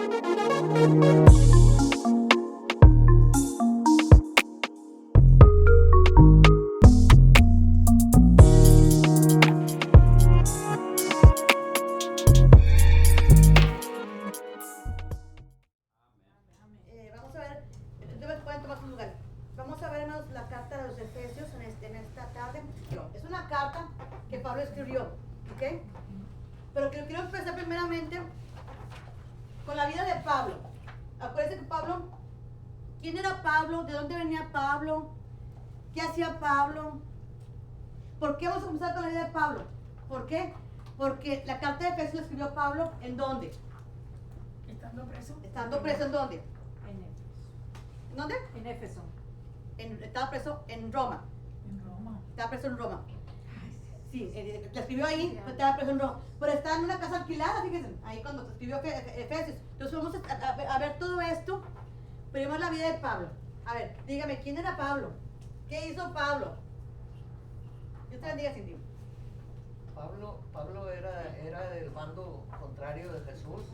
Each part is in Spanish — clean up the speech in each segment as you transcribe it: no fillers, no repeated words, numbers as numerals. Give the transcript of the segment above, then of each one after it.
Vamos a ver, pueden tomar su lugar. Vamos a ver, hermanos, la carta de los Efesios en esta tarde. Es una carta que Pablo escribió, ¿ok? Pero quiero empezar primeramente con la vida de Pablo. Acuérdense que Pablo, ¿quién era Pablo? ¿De dónde venía Pablo? ¿Qué hacía Pablo? ¿Por qué vamos a comenzar con la vida de Pablo? ¿Por qué? Porque la carta de Efesios la escribió Pablo, ¿en dónde? Estando preso. Estando preso, ¿en dónde? En ¿En dónde? Éfeso. Estaba preso en Roma. En Roma. Estaba preso en Roma. Sí, la escribió ahí, pero estaba preso en Roma. Pero estaba en una casa alquilada, fíjense, ahí cuando se escribió Efesios. Entonces vamos a ver todo esto. Primero la vida de Pablo. A ver, dígame, ¿quién era Pablo? ¿Qué hizo Pablo? Yo te bendiga, Cindy. Pablo era del bando contrario de Jesús,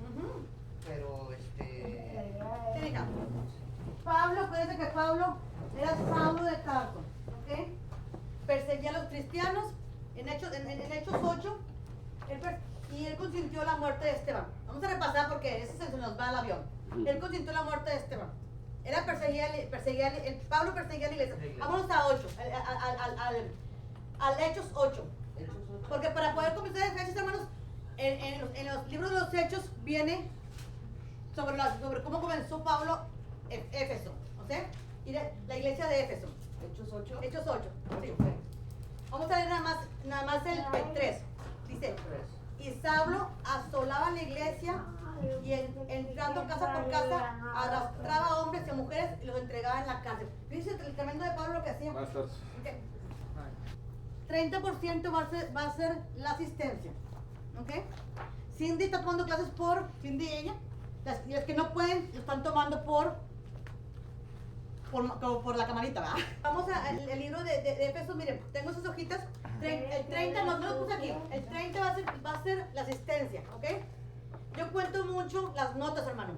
pero Sí, hija. Pablo, acuérdense que Pablo era Saulo de Tarso, ¿ok? Perseguía a los cristianos. En Hechos 8, él consintió la muerte de Esteban. Vamos a repasar porque ese se nos va al avión. Él consintió la muerte de Esteban. Pablo perseguía a la iglesia. Vámonos a 8, al Hechos 8. Porque para poder comenzar Efesios, hermanos, en los libros de los Hechos viene sobre cómo comenzó Pablo en Éfeso, ¿o sea? Y la iglesia de Éfeso. Hechos 8. Sí. Vamos a ver nada más el 3. Dice, y Saulo asolaba la iglesia y entrando casa por casa arrastraba a hombres y a mujeres y los entregaba en la cárcel. Fíjense el tremendo de Pablo lo que hacía. 30% va a ser la asistencia, ¿ok? Cindy está tomando clases Cindy y ella. Las que no pueden lo están tomando por la camarita, ¿verdad? Vamos al libro de Efesios. Miren, tengo sus hojitas. El 30, no lo puse aquí. El 30 va a ser la asistencia, ¿ok? Yo cuento mucho las notas, hermano.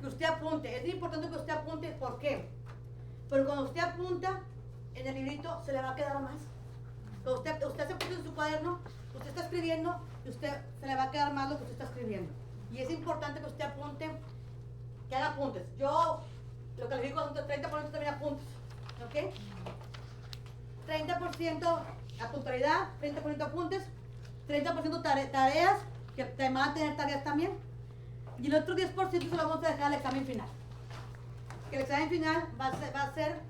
Que usted apunte. Es importante que usted apunte. ¿Por qué? Pero cuando usted apunta en el librito, se le va a quedar más. Cuando usted se apunta en su cuaderno, usted está escribiendo y usted se le va a quedar más lo que usted está escribiendo. Y es importante que usted apunte, que haga apuntes. Yo lo califico con 30% también apuntes, ¿ok? 30% a puntualidad, 30% apuntes, 30% tareas, que te van a tener tareas también. Y el otro 10% se lo vamos a dejar al examen final. Que el examen final va a ser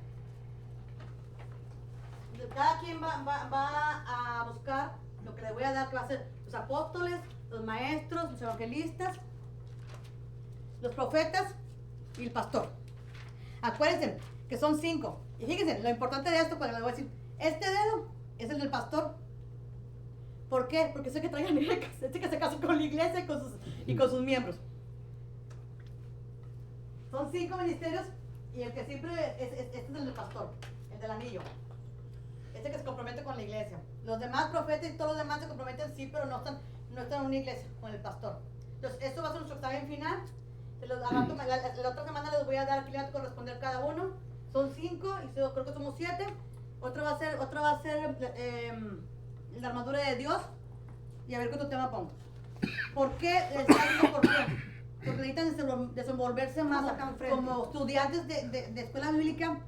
cada quien va a buscar lo que le voy a dar, que va a ser los apóstoles, los maestros, los evangelistas, los profetas y el pastor. Acuérdense que son 5. Y fíjense, lo importante de esto, porque les voy a decir, este dedo es el del pastor. ¿Por qué? Porque sé que traigan este que se casó con la iglesia y con sus miembros. Son 5 ministerios y el que siempre este es el del pastor, el del anillo. Este que se compromete con la iglesia. Los demás profetas y todos los demás se comprometen, sí, pero no están en una iglesia con el pastor. Entonces, esto va a ser nuestro examen final. La otra semana les voy a dar aquí a corresponder cada uno. Son 5 y creo que somos 7. Otro va a ser la armadura de Dios. Y a ver qué otro tema pongo. ¿Por qué les digo por qué? Porque necesitan desenvolverse más como estudiantes de escuela bíblica.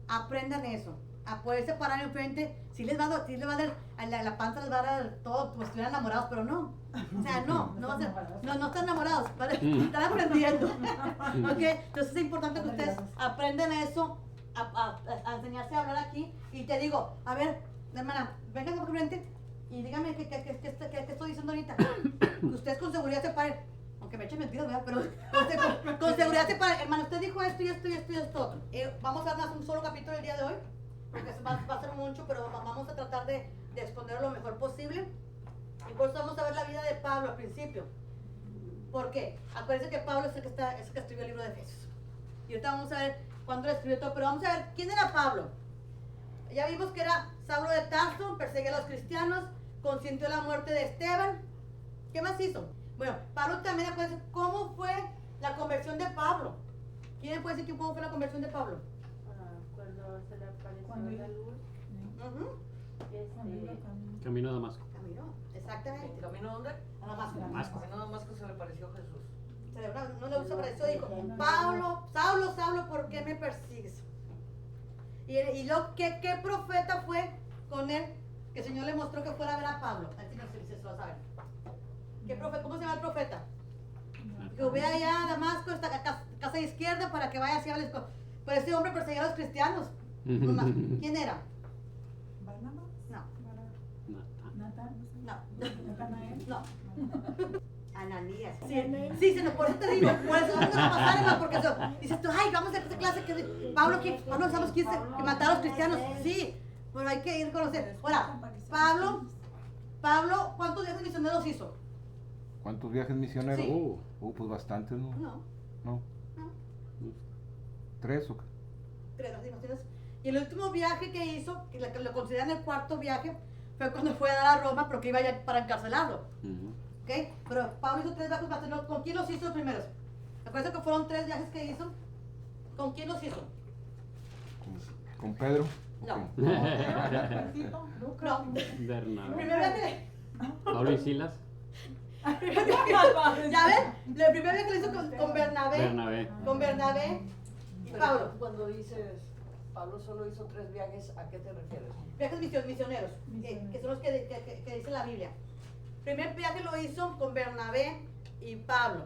Aprendan eso, a poderse parar enfrente. Sí les va a dar, la panza les va a dar todo, pues estuvieran enamorados, pero no. O sea, no va a ser, no están enamorados, están aprendiendo. ¿Ok? Entonces es importante que ustedes aprendan eso, a enseñarse a hablar aquí. Y te digo, a ver, hermana, vengan por frente y dígame qué estoy diciendo ahorita. Que ustedes con seguridad se paren. Aunque me echen mentiras, ¿verdad? Pero con seguridad se paren. Hermano, usted dijo esto y esto y esto y esto. Vamos a darnos un solo capítulo el día de hoy, porque va a ser mucho, pero vamos a tratar de exponerlo lo mejor posible. Y por eso vamos a ver la vida de Pablo al principio. ¿Por qué? Acuérdense que Pablo es el que escribió el libro de Efesios. Y ahorita vamos a ver cuándo lo escribió todo, pero vamos a ver quién era Pablo. Ya vimos que era Saulo de Tarso, perseguía a los cristianos, consintió la muerte de Esteban. ¿Qué más hizo? Bueno, Pablo también, acuérdense cómo fue La conversión de Pablo. ¿Quién puede decir cómo fue la conversión de Pablo? Cuando se le apareció Cuando la luz, Cuando iba este, camino. Camino a Damasco. Caminó, ¿En exactamente. camino dónde? A Damasco. Damasco. Camino a Damasco se le pareció Jesús. No le gusta para eso, dijo, Pablo, Saulo, Saulo, ¿por qué me persigues? Y luego, ¿qué profeta fue con él que el Señor le mostró que fuera a ver a Pablo? A ver si se lo saben. ¿Qué profeta? ¿Cómo se llama el profeta? Que ve allá a Damasco, esta casa izquierda, para que vaya hacia el... Pero ese hombre perseguía a los cristianos. Nomás. ¿Quién era? ¿Barnabas? No, Natán. no, Natanael. no. Ananías. Sí, por eso te digo, por eso no nos pasar, porque eso, dices tú, ay, vamos a esta clase que Pablo sabemos quién que mató a los cristianos. Sí, pero hay que ir a conocer. Ahora, Pablo, ¿cuántos viajes misioneros hizo? ¿Cuántos viajes misioneros? Sí. Pues bastantes, ¿no? No, No. no. 3 o qué. Tres, así, ¿no? Y el último viaje que hizo, que lo consideran el cuarto viaje, fue cuando fue a dar a Roma, porque iba ya para encarcelarlo. ¿Ok? Pero Pablo hizo 3 viajes más. ¿Con quién los hizo los primeros? Acuérdense que fueron 3 viajes que hizo. ¿Con quién los hizo? ¿Con Pedro? No. Ok. No. El Bernabé. primer viaje, Pablo y Silas. ¿ya ven? El primer viaje que lo hizo con Bernabé. Bernabé. Con Bernabé y Pero Pablo. cuando dices Pablo solo hizo 3 viajes, ¿a qué te refieres? Viajes misioneros, que son los que dice la Biblia. Primer viaje lo hizo con Bernabé y Pablo.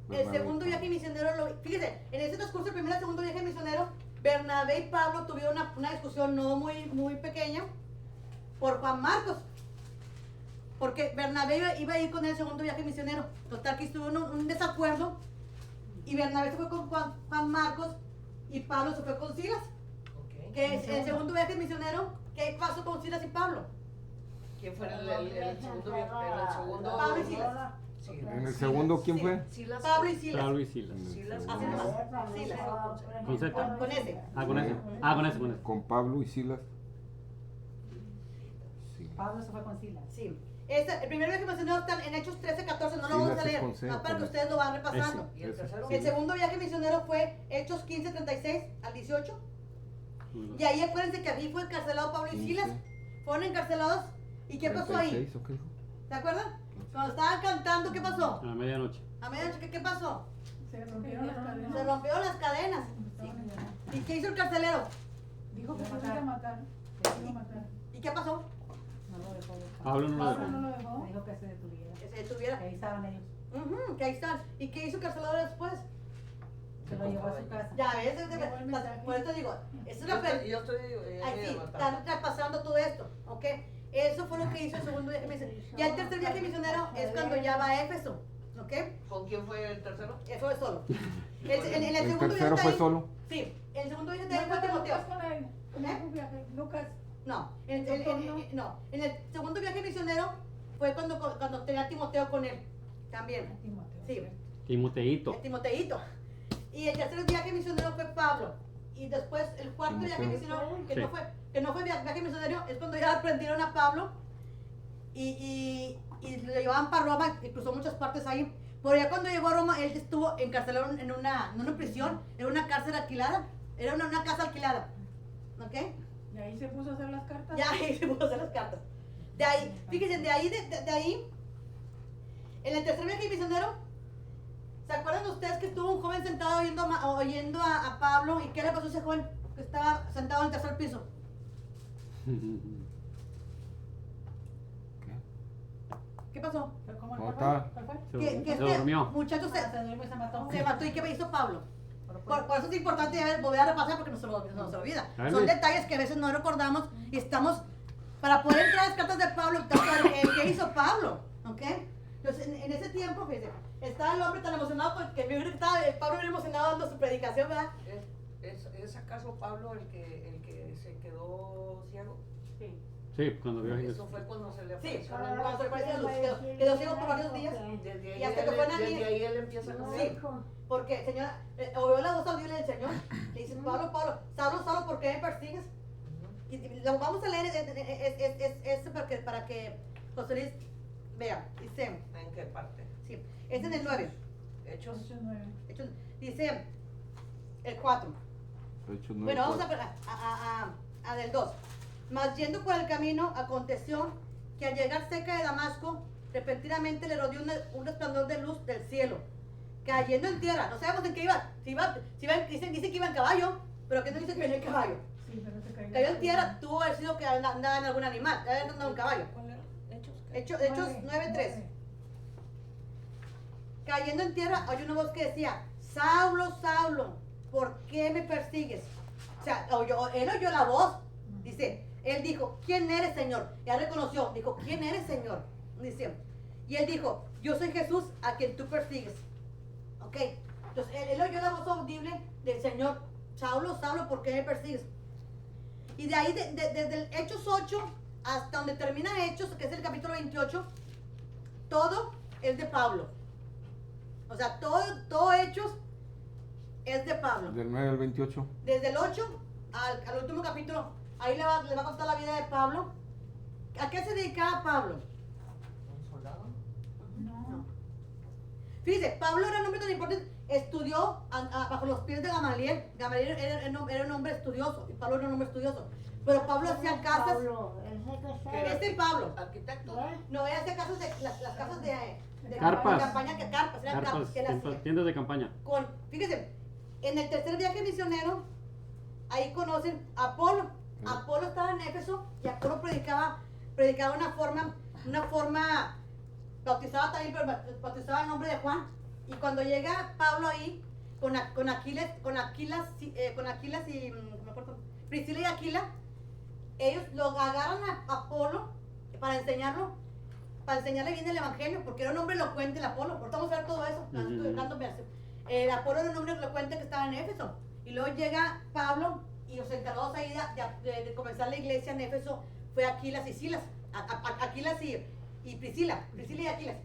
El segundo viaje misionero, fíjese, en ese transcurso del primer y segundo viaje misionero, Bernabé y Pablo tuvieron una discusión no muy pequeña por Juan Marcos. Porque Bernabé iba a ir con el segundo viaje misionero. Total que estuvo un desacuerdo y Bernabé se fue con Juan Marcos y Pablo se fue con Silas. Ok. Que es el segundo viaje misionero. ¿Qué pasó con Silas y Pablo? ¿Quién fue el segundo viaje? En el segundo. Pablo y Silas. Sí. ¿En el segundo quién Sí. fue? Silas. Pablo y Silas. Pablo y Silas. Silas. Así nomás. Silas. Con Z. Con ese. Con ese. Con ese, con ese. Con Pablo y Silas. Sí. Pablo se fue con Silas. Sí. El primer viaje misionero está en Hechos 13-14, no lo vamos a Silas es leer, con C, más para que con ustedes lo van repasando. ¿Y el tercero? El segundo viaje misionero fue Hechos 15-36 al 18. Y ahí acuérdense que ahí fue encarcelado Pablo y 15. Silas. Fueron encarcelados. ¿Y qué pasó ahí? 36, ¿o qué dijo? ¿Se acuerdan? Cuando estaban cantando, ¿qué pasó? A la medianoche. A medianoche, ¿qué pasó? Se rompieron las cadenas. Se rompieron las cadenas. ¿Y qué hizo el carcelero? Dijo que se iba a matar. Que se iba a matar. ¿Y qué pasó? No lo dejó. Pablo no lo Pablo no dejó. lo dejó. Dijo que se detuviera. Que se detuviera. Que ahí estaban ellos. Que ahí están. ¿Y qué hizo el carcelero después? Se lo llevó a su casa. Ya ves, Llegó el mensaje. por eso digo, es Yo una estoy Ay, sí, matando. están repasando todo esto, ¿ok? Eso fue lo que hizo el segundo viaje misionero. Ya el tercer viaje misionero es cuando ya va a Éfeso, ¿ok? ¿Con quién fue el tercero? Eso es solo. En el ¿El segundo tercero viaje fue ahí- solo? Sí, el segundo viaje No también fue fue Timoteo. Lucas con él. ¿Eh? Un viaje. Lucas. No, no, en el segundo viaje misionero fue cuando tenía a Timoteo con él, también. Timoteo. Sí, Timoteíto. el Timoteíto. Y el tercer viaje misionero fue Pablo. Y después el cuarto viaje Timoteo. misionero, que Sí. no fue viaje misionero, es cuando ya aprendieron a Pablo y lo llevaban para Roma y cruzó muchas partes ahí. Pero ya cuando llegó a Roma, él estuvo encarcelado en una prisión, en una cárcel alquilada. Era una casa alquilada. ¿Ok? Y ahí se puso a hacer las cartas. Ya ahí se pudo hacer las cartas. De ahí, fíjense, de ahí, en el tercer viaje misionero, ¿se acuerdan ustedes que estuvo un joven sentado oyendo a Pablo? ¿Y qué le pasó a ese joven que estaba sentado en el tercer piso? ¿Qué? ¿Qué pasó? Pero ¿cómo ¿Cómo fue? está? ¿Cuál fue? Que Se durmió. muchacho Se durmió y se mató. se mató y ¿qué hizo Pablo? Por eso es importante volver a repasar porque no se olvida. Ay, Son Luis. detalles que a veces no recordamos y estamos, para poder entrar a las cartas de Pablo, ¿qué hizo Pablo? ¿Ok? Entonces, en ese tiempo, fíjense, estaba el hombre tan emocionado porque estaba Pablo bien emocionado dando su predicación, ¿verdad? ¿Es acaso Pablo el que se quedó ciego? Sí. Sí, cuando vio a Eso Jesús. fue cuando se le Sí, apareció. cuando se le apareció Jesús, quedó ciego por varios días. Desde ahí, Y hasta que fue Ananías. desde ahí él empieza a Sí. comer. Porque, señora, oyó la voz audible del Señor. Le dice, Pablo, Saulo, ¿por qué me persigues? Y lo vamos a leer para que José Luis vea. Dice, ¿En qué parte? sí, es en el 9. Hechos. Hechos 9. Dice el 4. Hechos 9, Bueno, vamos 4. a del 2. Mas yendo por el camino, aconteció que al llegar cerca de Damasco, repentinamente le rodeó un resplandor de luz del cielo, cayendo en tierra. No sabemos en qué iba. Dice que iba en caballo, pero que no dice que venía en caballo. Sí, pero se cayó. Cayó en tierra, tuvo que haber sido que andaba en algún animal, había andado en caballo. ¿Cuál era? Hechos. Hechos 9:3. Cayendo en tierra, hay una voz que decía: Saulo, Saulo, ¿por qué me persigues? O sea, él oyó la voz. Dice, él dijo, ¿quién eres, Señor? Ya reconoció, dijo, ¿quién eres, Señor? Dice, y él dijo, yo soy Jesús a quien tú persigues. Ok, entonces él oyó la voz audible del Señor: Saulo, Saulo, ¿por qué me persigues? Y de ahí, desde el Hechos 8 hasta donde termina Hechos, que es el capítulo 28, todo es de Pablo. O sea, todo Hechos es de Pablo. Del 9 al 28. Desde el 8 al último capítulo, ahí le va a contar la vida de Pablo. ¿A qué se dedicaba Pablo? ¿Un soldado? No. Fíjese, Pablo era un hombre tan importante, estudió bajo los pies de Gamaliel. Gamaliel era un hombre estudioso, y Pablo era un hombre estudioso. Pero Pablo hacía casas. Pablo, él se casaba. ¿Qué era? Este Pablo. ¿Arquitecto? ¿Eh? No, él hacía casas las casas de Carpas. campaña, que carpas, eran Carpas, carpas que él hacía. tiendas de campaña. Fíjese, en el tercer viaje misionero, ahí conocen a Apolo. Apolo estaba en Éfeso y Apolo predicaba una forma, bautizaba también, pero bautizaba el nombre de Juan. Y cuando llega Pablo ahí, con Aquilas y, no me acuerdo, Priscila y Aquila, ellos lo agarran a Apolo para enseñarle bien el evangelio, porque era un hombre elocuente el Apolo. Ahorita vamos a ver todo eso. Apolo era un hombre elocuente que estaba en Éfeso. Y luego llega Pablo, y los encargados ahí de comenzar la iglesia en Éfeso fue Aquilas y Silas. Aquilas y Priscila y Aquilas.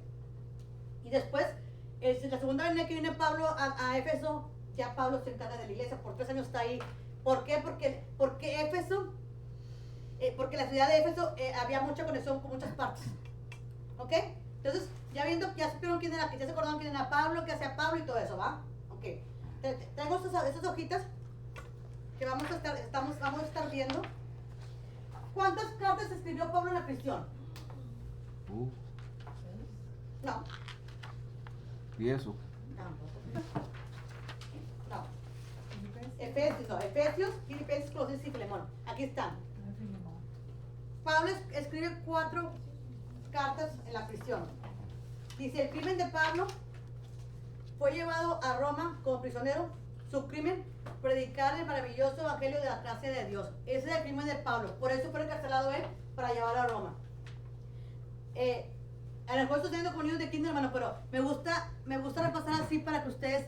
Y después, la segunda vez que viene Pablo a Éfeso, ya Pablo se encarga de la iglesia. Por 3 años está ahí. ¿Por qué? Porque Éfeso, porque la ciudad de Éfeso había mucha conexión con muchas partes. ¿Ok? Entonces, ya supieron quién era, ya se acordaron quién era Pablo, qué hacía Pablo y todo eso, ¿va? Ok. Tengo estas hojitas que vamos a estar viendo. ¿Cuántas cartas escribió Pablo en la prisión? No. 10 o. No. Efesios, Filipenses, Colosenses y Filemón. Aquí están. Pablo escribe 4 cartas en la prisión. Dice, el crimen de Pablo fue llevado a Roma como prisionero. Su crimen, predicar el maravilloso evangelio de la gracia de Dios. Ese es el crimen de Pablo. Por eso fue encarcelado él, para llevarlo a Roma. A lo mejor estoy teniendo como niños de kinder, hermano, pero me gusta repasar así para que ustedes,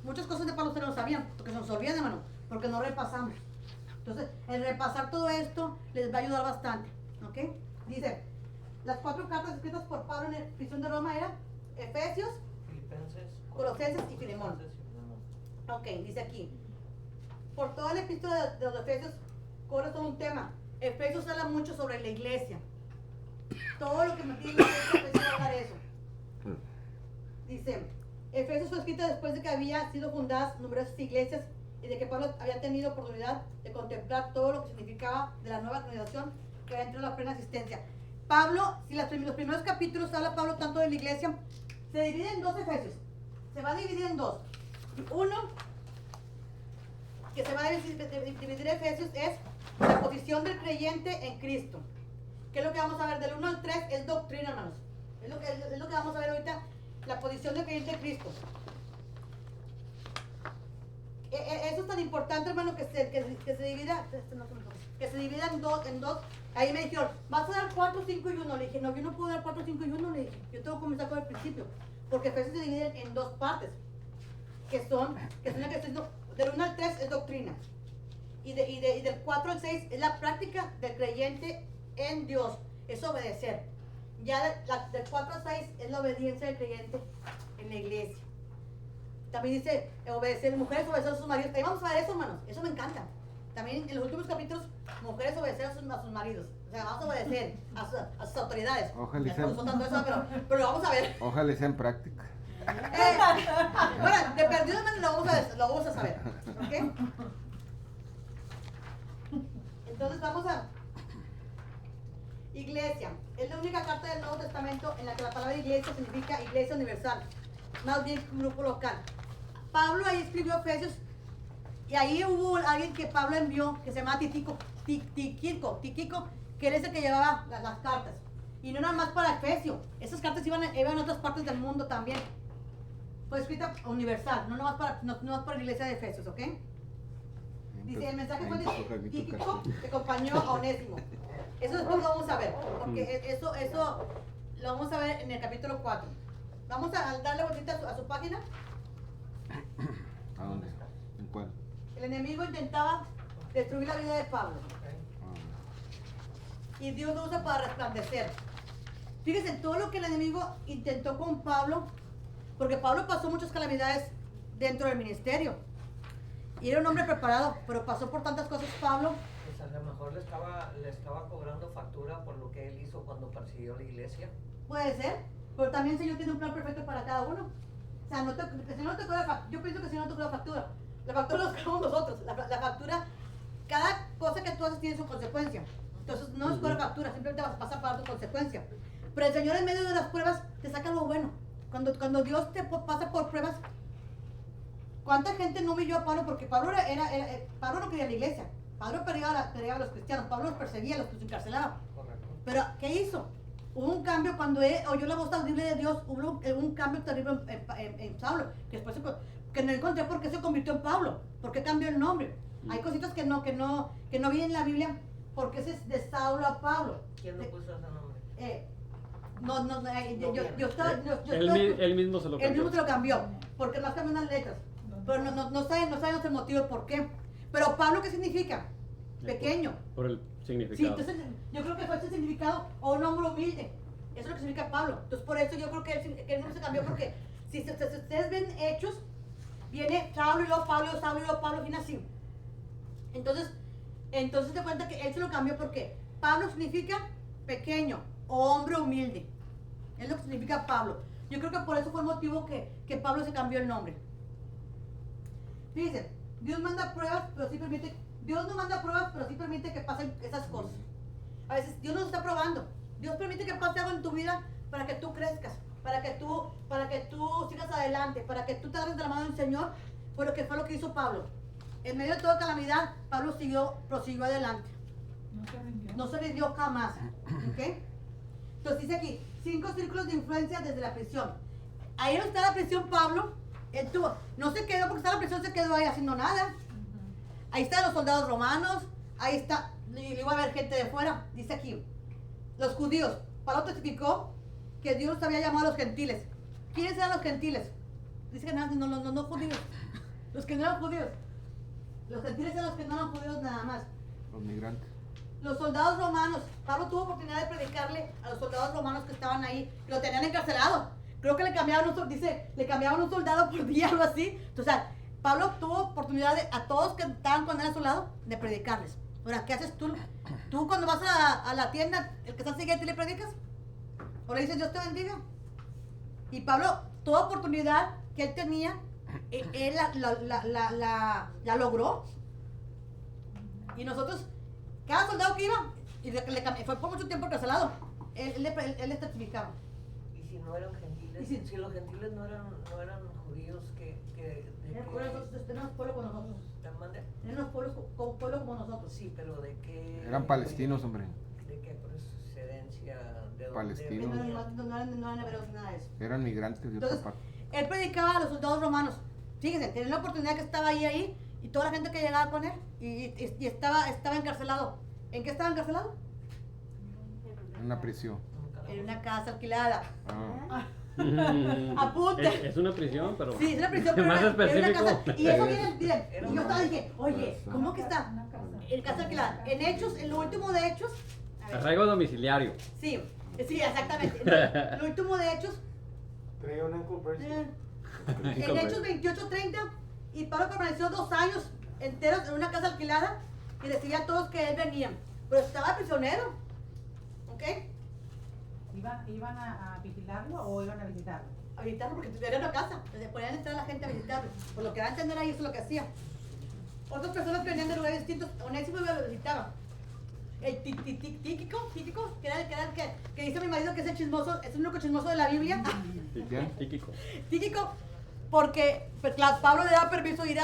muchas cosas de Pablo ustedes no sabían, porque se nos olvidan, hermano, porque no repasamos. Entonces, el repasar todo esto les va a ayudar bastante, ¿ok? Dice, las 4 cartas escritas por Pablo en la prisión de Roma eran Efesios, Filipenses, Colosenses y Filemón. Ok, dice aquí, por toda la epístola de los Efesios corre todo un tema. Efesios habla mucho sobre la iglesia. Todo lo que me tiene Efesios va a hablar de eso. Dice, Efesios fue escrita después de que había sido fundadas numerosas iglesias y de que Pablo había tenido oportunidad de contemplar todo lo que significaba de la nueva organización que había entrado a la plena existencia. Pablo, si los primeros capítulos habla Pablo tanto de la iglesia, se divide en 2 Efesios. Se va a dividir en 2. Uno, que se va a dividir Efesios, es la posición del creyente en Cristo. ¿Qué es lo que vamos a ver? Del 1 al 3 es doctrina, hermanos. Es lo que vamos a ver ahorita, la posición del creyente en Cristo. Eso es tan importante, hermano, que se divida, que se divida en dos. Ahí me dijeron, vas a dar 4, 5 y 1. Le dije, no, yo no puedo dar 4, 5 y 1. Le dije, yo tengo que comenzar con el principio. Porque Efesios se divide en 2 partes. Que son la que estoy diciendo, del 1 al 3 es doctrina. Y del 4 al 6 es la práctica del creyente en Dios. Es obedecer. Ya del 4 al 6 es la obediencia del creyente en la iglesia. También dice obedecer, mujeres obedecer a sus maridos. Ahí vamos a ver eso, hermanos. Eso me encanta. También en los últimos capítulos, mujeres obedecer a sus maridos. O sea, vamos a obedecer a sus autoridades. Ojalá Ya sea. estamos soltando eso, pero vamos a ver. Ojalá sea en práctica. Bueno, de perdido lo vamos a saber, ¿ok? Entonces vamos a... Iglesia. Es la única carta del Nuevo Testamento en la que la palabra iglesia significa iglesia universal, más bien grupo local. Pablo ahí escribió Efesios y ahí hubo alguien que Pablo envió que se llama Tíquico, que él es el que llevaba las cartas. Y no nada más para Efesio, esas cartas iban a otras partes del mundo también. Fue escrita universal, no nomás para la iglesia de Efesios, ¿ok? Dice, el mensaje fue de Tíquico que acompañó a Onésimo. Eso después lo vamos a ver, porque eso lo vamos a ver en el capítulo 4. Vamos a darle vueltita a su página. ¿A dónde? ¿En cuál? El enemigo intentaba destruir la vida de Pablo Ah, y Dios lo usa para resplandecer. Fíjense en todo lo que el enemigo intentó con Pablo, porque Pablo pasó muchas calamidades dentro del ministerio. Y era un hombre preparado, pero pasó por tantas cosas Pablo. Pues a lo mejor le estaba cobrando factura por lo que él hizo cuando persiguió la iglesia. Puede ser, pero también el Señor tiene un plan perfecto para cada uno. O sea, el Señor no te cobra factura. Yo pienso que el Señor no te cobra factura. La factura la cobramos nosotros. La factura, cada cosa que tú haces tiene su consecuencia. Entonces no es cobra factura, simplemente vas a pagar tu consecuencia. Pero el Señor en medio de las pruebas te saca lo bueno. Cuando Dios te pasa por pruebas, ¿cuánta gente no humilló a Pablo? Porque Pablo Pablo no quería la iglesia. Pablo peleaba a los cristianos. Pablo los perseguía, los encarcelaba. Correcto. Pero, ¿qué hizo? Hubo un cambio cuando él oyó la voz terrible de Dios. Hubo un cambio terrible en Saulo. Que después que no encontré por qué se convirtió en Pablo. ¿Por qué cambió el nombre? Hay cositas que no vi en la Biblia. ¿Por qué es de Saulo a Pablo? ¿Quién le puso ese nombre? Él mismo se lo Él cambió. mismo se lo cambió. Porque más cambió unas letras. Pero no sabemos el motivo por qué. Pero Pablo, ¿qué significa? Pequeño. Por el Sí, significado. entonces yo creo que fue ese significado, o un hombre humilde. Eso es lo que significa Pablo. Entonces por eso yo creo que él no se cambió, porque si ustedes ven Hechos, viene Saulo y luego Pablo, Saulo y luego Pablo, viene así. Entonces se cuenta que él se lo cambió porque Pablo significa pequeño o hombre humilde. Es lo que significa Pablo. Yo creo que por eso fue el motivo que Pablo se cambió el nombre. Fíjense, Dios manda pruebas, pero sí permite. Dios no manda pruebas, pero sí permite que pasen esas cosas. A veces Dios nos está probando. Dios permite que pase algo en tu vida para que tú crezcas, para que tú sigas adelante, para que tú te agarres de la mano del Señor. Fue lo que hizo Pablo. En medio de toda calamidad, Pablo prosiguió adelante. No se rindió. No se rindió jamás. ¿Ok? Entonces dice aquí, 5 círculos de influencia desde la prisión. Ahí donde está la prisión, Pablo, él no se quedó porque está la prisión, se quedó ahí haciendo nada. Ahí están los soldados romanos, ahí está, y luego va a haber gente de fuera. Dice aquí, los judíos. Pablo testificó que Dios había llamado a los gentiles. ¿Quiénes eran los gentiles? Dice que nada, no judíos. Los que no eran judíos. Los gentiles eran los que no eran judíos nada más. los migrantes. Los soldados romanos. Pablo tuvo oportunidad de predicarle a los soldados romanos que estaban ahí, que lo tenían encarcelado. Creo que le cambiaban un soldado por día, algo así. Entonces, Pablo tuvo oportunidad a todos que estaban con él a su lado de predicarles. Ahora, ¿qué haces tú? Tú cuando vas a la tienda, el que está siguiente, ¿le predicas? ¿O le dices Dios te bendiga? Y Pablo, toda oportunidad que él tenía, él la logró. Y nosotros, cada soldado que iba, y fue por mucho tiempo encarcelado, él le testificaba. Y si no eran gentiles, ¿Y si los gentiles no eran judíos, Tenemos pueblo con nosotros. ¿Mande? Tenemos pueblo como nosotros. Sí, pero ¿de qué? Eran palestinos, hombre. ¿De qué procedencia? ¿De dónde Palestinos. venían? No eran hebreos, nada de eso. Eran migrantes de otra Entonces, parte. él predicaba a los soldados romanos. Fíjense, tenía la oportunidad que estaba ahí y toda la gente que llegaba con él y estaba encarcelado. ¿En qué estaba encarcelado? En una prisión. En una casa alquilada. Ah. Apunte. Es una prisión, pero. Sí, es una prisión, pero Más era una específico. casa. Y eso viene bien. Era Y yo una- estaba dije, oye, ¿cómo que está? Una casa. En casa alquilada. En Hechos, en lo último de Hechos. A ver. Arraigo domiciliario. Sí, exactamente. Lo último de Hechos. Traía una conversa. En Hechos 28:30, y Pablo permaneció 2 años enteros en una casa alquilada y decía a todos que él venía, pero estaba prisionero. ¿Ok? ¿Iban a vigilarlo o iban a visitarlo? a visitarlo porque era una casa, donde podían entrar la gente a visitarlo. Por lo que da a entender ahí, eso es lo que hacía. Otras personas que venían de lugares distintos, Onésimo lo visitaba. El Tíquico, que era el que dice mi marido que es el chismoso, es el único chismoso de la Biblia. ¿Quién? Tíquico. Tíquico, porque pues, Pablo le da permiso de ir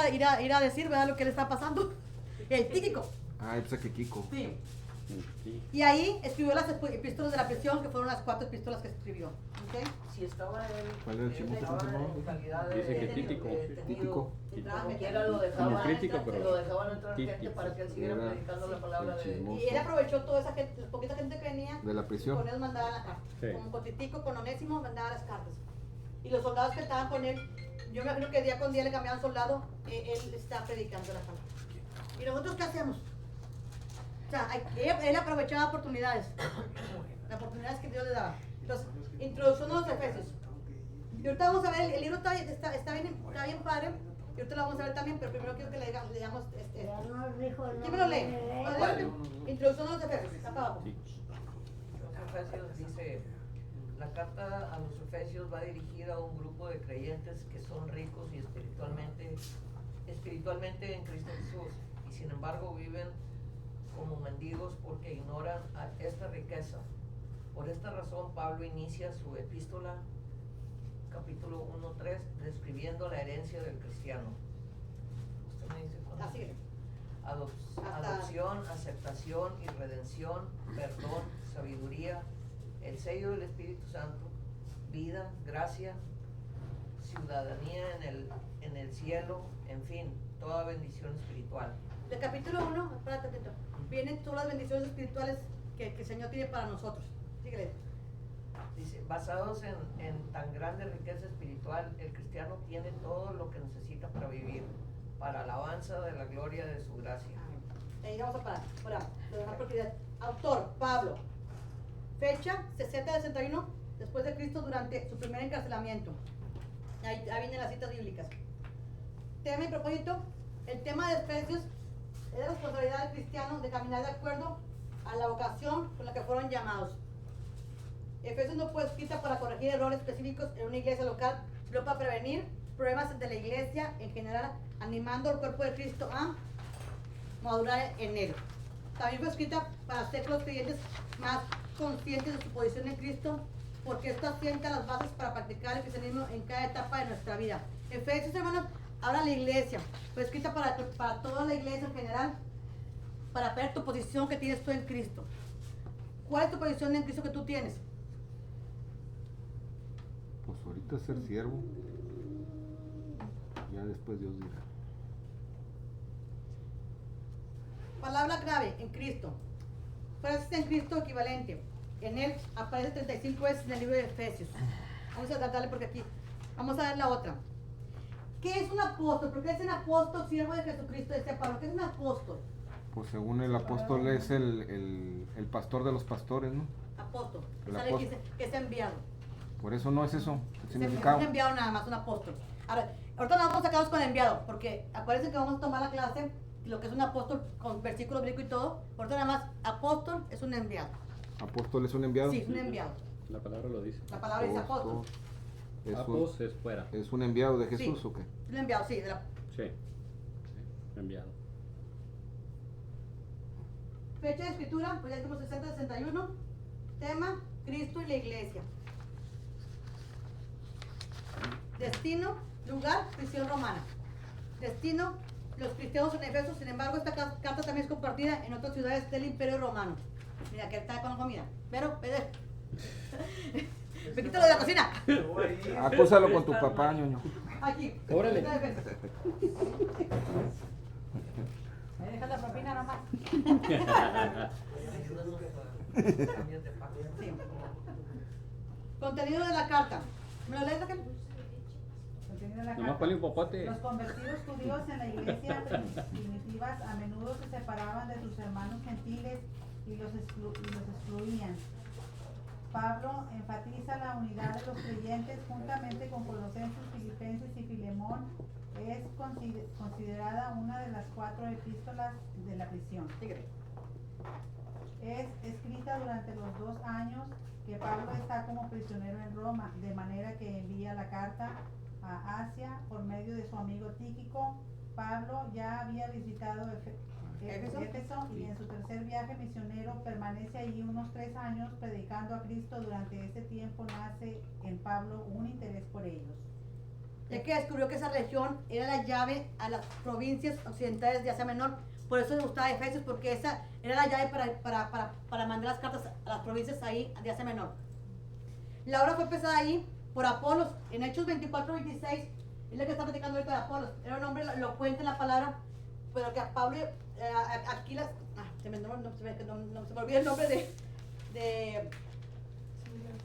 a decir, ¿verdad?, lo que le está pasando. El Tíquico. Ah, esa que Kiko. Sí. Sí. Y ahí escribió las epístolas de la prisión, que fueron las 4 epístolas que escribió. ¿Ok? Si estaba él, ¿Cuál era el chismoso? estaba ¿Cómo se llama? en calidad de Dice que títico. Títico. Como quiera lo Como dejaban, crítico, pero lo dejaban entrar gente títico. para que él siguiera Era predicando la palabra el de chismoso. Y él aprovechó toda esa gente, la poquita gente que venía, De la prisión. con él mandaba la carta. Sí. Con Titico, con Onésimo mandaba las cartas. Y los soldados que estaban con él, yo me imagino que día con día le cambiaban soldado, él está predicando la palabra. ¿Y nosotros qué hacemos? O sea, él aprovechaba oportunidades, las oportunidades que Dios le daba. Entonces, introducción a los Efesios. Y ahorita vamos a ver, el libro está bien padre, y ahorita lo vamos a ver también, pero primero quiero que leamos este. Ya nos dijo el ¿Quién me lo lee? nombre. Adelante. Introducción a los Efesios, está para abajo. Sí. Los Efesios dice, la carta a los Efesios va dirigida a un grupo de creyentes que son ricos y espiritualmente en Cristo Jesús, y sin embargo viven como mendigos porque ignoran esta riqueza. Por esta razón Pablo inicia su epístola, capítulo 1:3, describiendo la herencia del cristiano. ¿Usted me dice cuándo? Así es. Hasta- Adopción, aceptación y redención, perdón, sabiduría, el sello del Espíritu Santo, vida, gracia, ciudadanía en el cielo, en fin, toda bendición espiritual. Del capítulo 1, espérate atento, vienen todas las bendiciones espirituales que el Señor tiene para nosotros. Síguele. Dice, basados en tan grande riqueza espiritual, el cristiano tiene todo lo que necesita para vivir, para alabanza de la gloria de su gracia. Ahí vamos a parar. Ahora, lo demás propiedad. Autor, Pablo. Fecha, 60-61, después de Cristo, durante su primer encarcelamiento. Ahí vienen las citas bíblicas. Tema y propósito. El tema de Efesios es la responsabilidad del cristiano de caminar de acuerdo a la vocación con la que fueron llamados. Efesios no fue escrita para corregir errores específicos en una iglesia local, sino para prevenir problemas de la iglesia en general, animando al cuerpo de Cristo a madurar en él. También fue escrita para hacer que los creyentes más conscientes de su posición en Cristo, porque esto asienta las bases para practicar el cristianismo en cada etapa de nuestra vida. Efesios, hermanos, habla de la iglesia. Fue escrita para toda la iglesia en general, para ver tu posición que tienes tú en Cristo. ¿Cuál es tu posición en Cristo que tú tienes? Pues ahorita ser siervo. Ya después Dios dirá. Palabra clave, en Cristo. Frases en Cristo equivalente. En él aparece 35 veces en el libro de Efesios. Vamos a tratarle porque aquí. Vamos a ver la otra. ¿Qué es un apóstol? ¿Por qué es un apóstol siervo de Jesucristo? Decía Pablo, ¿qué es un apóstol? Pues según el apóstol es el pastor de los pastores, ¿no? Apóstol. El Sale apóstol. que es enviado. Por eso no es eso, el Es significado. enviado nada más, un apóstol. Ahora, ahorita nos vamos a quedarnos con enviado, porque acuérdense que vamos a tomar la clase, lo que es un apóstol con versículos bíblicos y todo. Ahorita nada más, apóstol es un enviado. ¿Apóstol es un enviado? Sí, un enviado. La palabra lo dice. La palabra dice apóstol. Es Apos es fuera. ¿Es un enviado de Sí. Jesús o qué? Un enviado, sí. Sí. Enviado. Fecha de escritura, pues ya dijimos 60-61. Tema, Cristo y la iglesia. Destino, lugar, prisión romana. Destino, los cristianos en Efeso. Sin embargo, esta carta también es compartida en otras ciudades del Imperio Romano. Mira, que está con comida. Pero, me quito lo de la cocina. Acúsalo con tu papá, ñoño. Aquí. Órale. Ciudad de Efeso. Me dejas la propina nomás. Cambios de pago. Sí. Contenido de la carta. ¿Me lo lees, Raquel? Contenido de la Nomás carta. ponle un popote. Los convertidos judíos en la iglesia primitivas a menudo se separaban de sus hermanos gentiles y los excluían. Pablo enfatiza la unidad de los creyentes juntamente con Colosenses, Filipenses y Filemón. Es considerada una de las 4 epístolas de la prisión. Síguele. Es escrita durante los 2 años que Pablo está como prisionero en Roma, de manera que envía la carta a Asia por medio de su amigo Tíquico. Pablo ya había visitado Éfeso y en su tercer viaje misionero permanece allí unos 3 años predicando a Cristo. Durante ese tiempo nace en Pablo un interés por ellos. Ya que descubrió que esa región era la llave a las provincias occidentales de Asia Menor, por eso le gustaba Efesios, porque esa era la llave para mandar las cartas a las provincias ahí de Asia Menor. La obra fue empezada ahí por Apolos, en Hechos 24-26, es lo que está platicando ahorita de Apolos. Era un hombre elocuente en la palabra, pero que a Pablo, Aquilas, se me olvidó el nombre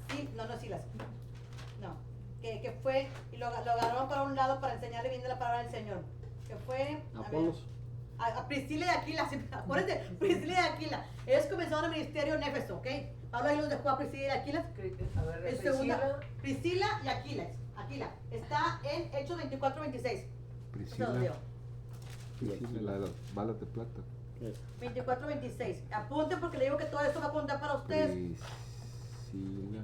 sí, no Silas, no, que fue y lo agarraron para un lado para enseñarle bien de la palabra del Señor, que fue Apolos. a Priscila y Aquila, acuérdense, Priscila y Aquila, ellos comenzaron el ministerio en Éfeso, ¿ok? Pablo ahí los dejó a Priscila y Aquila. A ver, Es segunda, Priscila y Aquila, está en Hechos 24-26. Priscila, la de las balas de plata. Es 24-26. Apunten porque le digo que todo esto va a contar para ustedes. Priscila.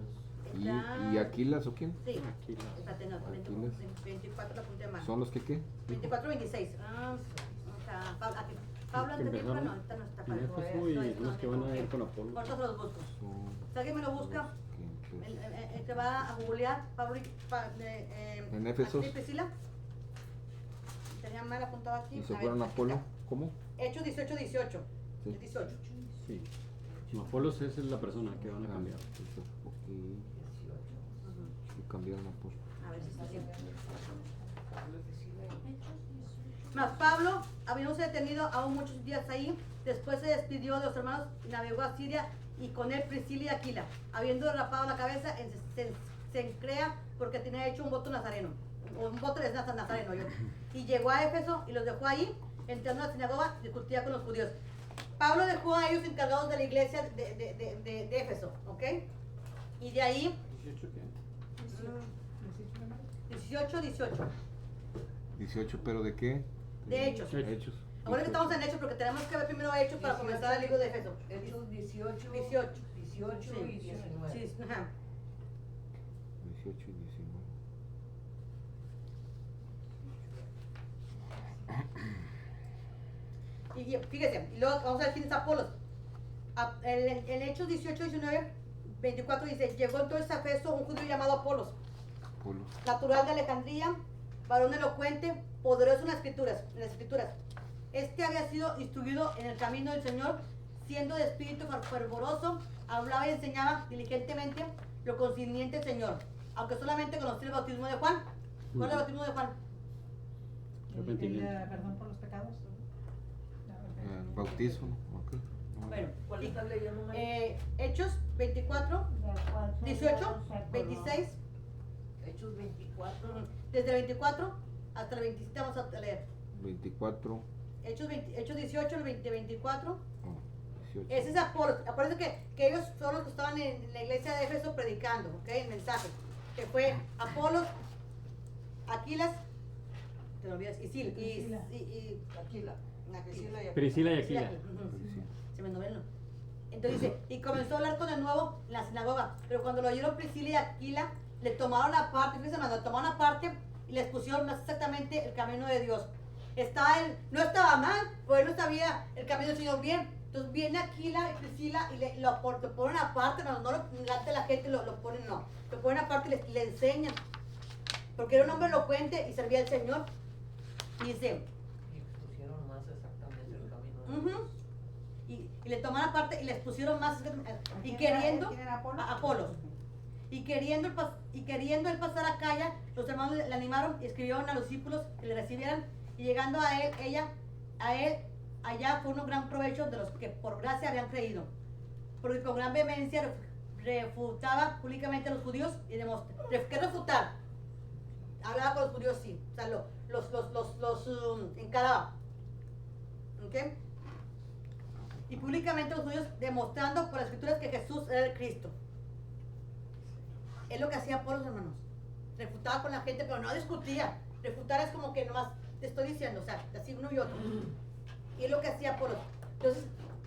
Está- ¿Y Aquilas o quién? Sí, Aquila. espérate, no, Aquiles. 24 lo apunté mal. ¿Son los que qué? 24-26. Pablo Que anterior, empezaron no, ahorita no está en Pablo. Éfeso y son los que van a ir con Apolos. Ahorita se los busco. Son Si alguien me lo busca, los que el que va a googlear, Pablo ¿En Éfesos? Aquila y Priscila. Tenía mal apuntado aquí. ¿Y se A fueron a ver, Apolo? ¿Cómo? Hechos 18-18. Sí. 18. Sí. Apolos es la persona que van a cambiar. Y cambiaron a Apolo. A ver si está bien. Mas Pablo, habiéndose detenido aún muchos días ahí, después se despidió de los hermanos y navegó a Siria, y con él Priscila y Aquila, habiendo rapado la cabeza en Cencrea, porque tenía hecho un voto nazareno, un voto de nazareno, y llegó a Éfeso y los dejó ahí, entrando a la sinagoga, discutía con los judíos. Pablo dejó a ellos encargados de la iglesia de Éfeso, ¿ok? Y de ahí, 18, 18, ¿pero de qué? De Hechos. Hechos. Ahora que estamos en Hechos, porque tenemos que ver primero Hechos para comenzar el libro de Éfeso. Hechos 18, 18. 18 y 19. Sí, ajá. 18 y 19. Y fíjese, y luego vamos a ver quién es Apolos. En Hechos 18, 19, 24 dice, llegó entonces a Efeso un judío llamado Apolos, Apolo. natural de Alejandría, varón elocuente, poderoso en las escrituras. Este había sido instruido en el camino del Señor, siendo de espíritu fervoroso, hablaba y enseñaba diligentemente lo concerniente al Señor, aunque solamente conocía el bautismo de Juan. ¿Cuál es el bautismo de Juan? Arrepentimiento. Perdón por los pecados. Bautismo, ok. Bueno, ¿Cuál y, estás leyendo, Mari? Hechos 24, 18, 26, Hechos 24. desde el 24 hasta el 27 vamos a leer. 24. Hechos 18, el 24. Oh, 18. Ese es Apolos. Acuérdense que ellos son los que estaban en la iglesia de Éfeso predicando, ¿ok? El mensaje. Que fue Apolos, Aquilas, te lo olvidas, y Aquila. Priscila y Aquila. Priscila y Aquila. Ujú. Se me noveno. Entonces dice, y comenzó a hablar con el nuevo en la sinagoga, pero cuando lo oyeron Priscila y Aquila, le tomaron aparte, fíjense, hermano, le tomaron aparte y le expusieron más exactamente el camino de Dios. No estaba mal, pues él no sabía el camino del Señor bien. Entonces viene Aquila y Priscila y lo ponen aparte, no lo delante de la gente, lo ponen, no. Lo ponen aparte y le enseñan. Porque era un hombre elocuente y servía al Señor. Y dice, Y pusieron más exactamente el camino de ujú, Dios. y le tomaron aparte y les pusieron más, y queriendo, ¿Quién era Apolo? a Apolos. Y queriendo él pasar a Acaya, los hermanos le animaron y escribieron a los discípulos que le recibieran. Y llegando a él, allá fue un gran provecho de los que por gracia habían creído. Porque con gran vehemencia refutaba públicamente a los judíos y demostraba. ¿Qué refutar? Hablaba con los judíos, sí. O sea, los encaraba. ¿Ok? Y públicamente los judíos demostrando por las escrituras que Jesús era el Cristo. Es lo que hacía Apolos, hermanos. Refutaba con la gente, pero no discutía. Refutar es como que nomás te estoy diciendo, o sea, así uno y otro. Y es lo que hacía Apolos. Entonces,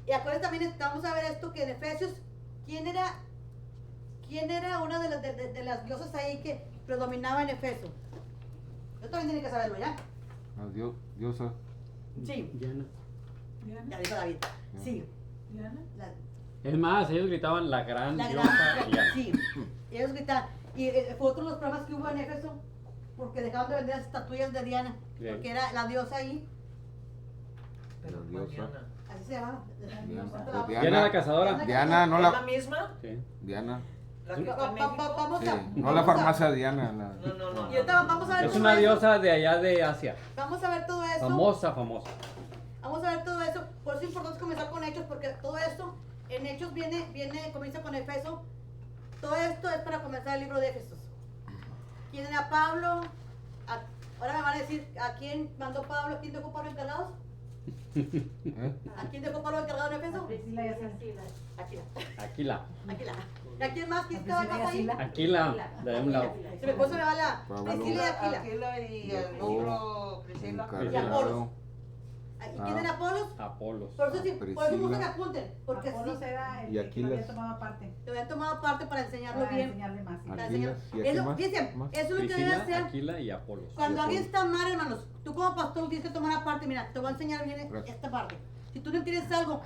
y acuérdense también, vamos a ver esto que en Efesios, ¿quién era ¿quién era una de las diosas ahí que predominaba en Efeso? Yo también tenía que saberlo, ¿ya? Diosa. Sí, Diana. ya Diana, dijo David. Sí, Diana. la, Es más, ellos gritaban la gran la diosa gran, Diana. sí, ellos gritaban. Y fue otro de los problemas que hubo en Éfeso, porque dejaron de vender las estatuillas de Diana, Sí. porque era la diosa ahí, Pero La ¿cuál diosa. Diana? así se llamaba. Pues Diana la cazadora. Diana, no ¿Es la la. misma? Sí. Diana. ¿La que está en México? Vamos Sí, a, no vamos la a- farmacia Diana. No. Y ahorita vamos a ver Es todo una eso. diosa de allá de Asia. Vamos a ver todo eso. Famosa, famosa. Vamos a ver todo eso. Por eso es importante comenzar con Hechos, porque todo esto en Hechos comienza con Efeso. Todo esto es para comenzar el libro de Éfesos. ¿Quién era Pablo? Ahora me van a decir, ¿a quién mandó Pablo? ¿A quién dejó Pablo encargados? ¿Eh? ¿A quién dejó Pablo encargado en Efeso? Priscila y Aquila. Aquila. Aquila. Aquila. ¿Y a quién más? ¿Quién estaba más ahí? Aquila, de un lado. Se me puso me va la Pablo. Priscila y Aquila. Aquila y el Dejó otro Priscila. encargado. ¿Y quién era Apolos? Apolos. Por eso sí, por eso me gusta Priscila. que apunten, porque Apolos sí, era el Y que había Aquilas. tomado parte. te habían tomado parte para enseñarlo Para bien. enseñarle más. sí. Para Aquilas. enseñar. ¿Y a quién Eso, más? fíjense, ¿Más? eso es lo que debe Priscila, hacer. Aquila y Apolos. Cuando Y alguien Apolos. está mal, hermanos, tú como pastor tienes que tomar aparte. Mira, te voy a enseñar bien Gracias. esta parte. Si tú no entiendes algo,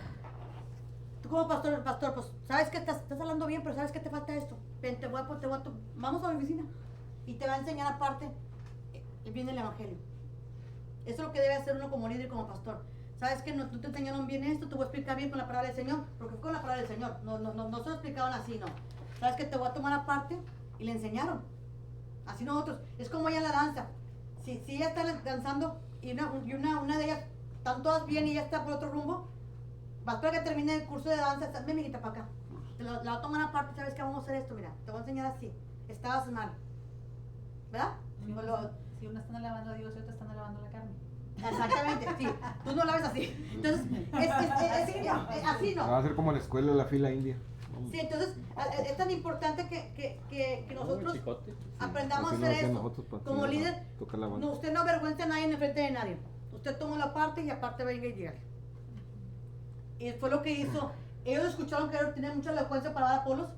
tú como pastor, pues sabes que estás hablando bien, pero sabes que te falta esto. Ven, vamos a mi oficina y te va a enseñar aparte bien el evangelio. Eso es lo que debe hacer uno como líder y como pastor. Sabes que no te enseñaron bien esto, te voy a explicar bien con la palabra del Señor, porque fue con la palabra del Señor. No se lo explicaron así, no. Sabes que te voy a tomar aparte y le enseñaron. Así nosotros. Es como ella en la danza. Si ella está danzando y una de ellas están todas bien y ella está por otro rumbo, vas para que termine el curso de danza, ven, mijita, para acá. La voy a tomar aparte, sabes que vamos a hacer esto, mira, te voy a enseñar así. Estabas mal. ¿Verdad? Si O uno, lo- si uno está alabando a Dios y otro está alabando la carne. Exactamente, sí. Tú no la ves así. Entonces, así no. Va a ser como la escuela, la fila india. Sí, entonces es tan importante que nosotros Chicote. aprendamos a Así hacer nos hacían eso. nosotros para Como líder, tocar la banda. no, usted no avergüenza a nadie en frente de nadie. Usted toma la parte y aparte venga y diga. Y fue lo que hizo. Ellos escucharon que él tenía mucha elocuencia para dar a Apolos,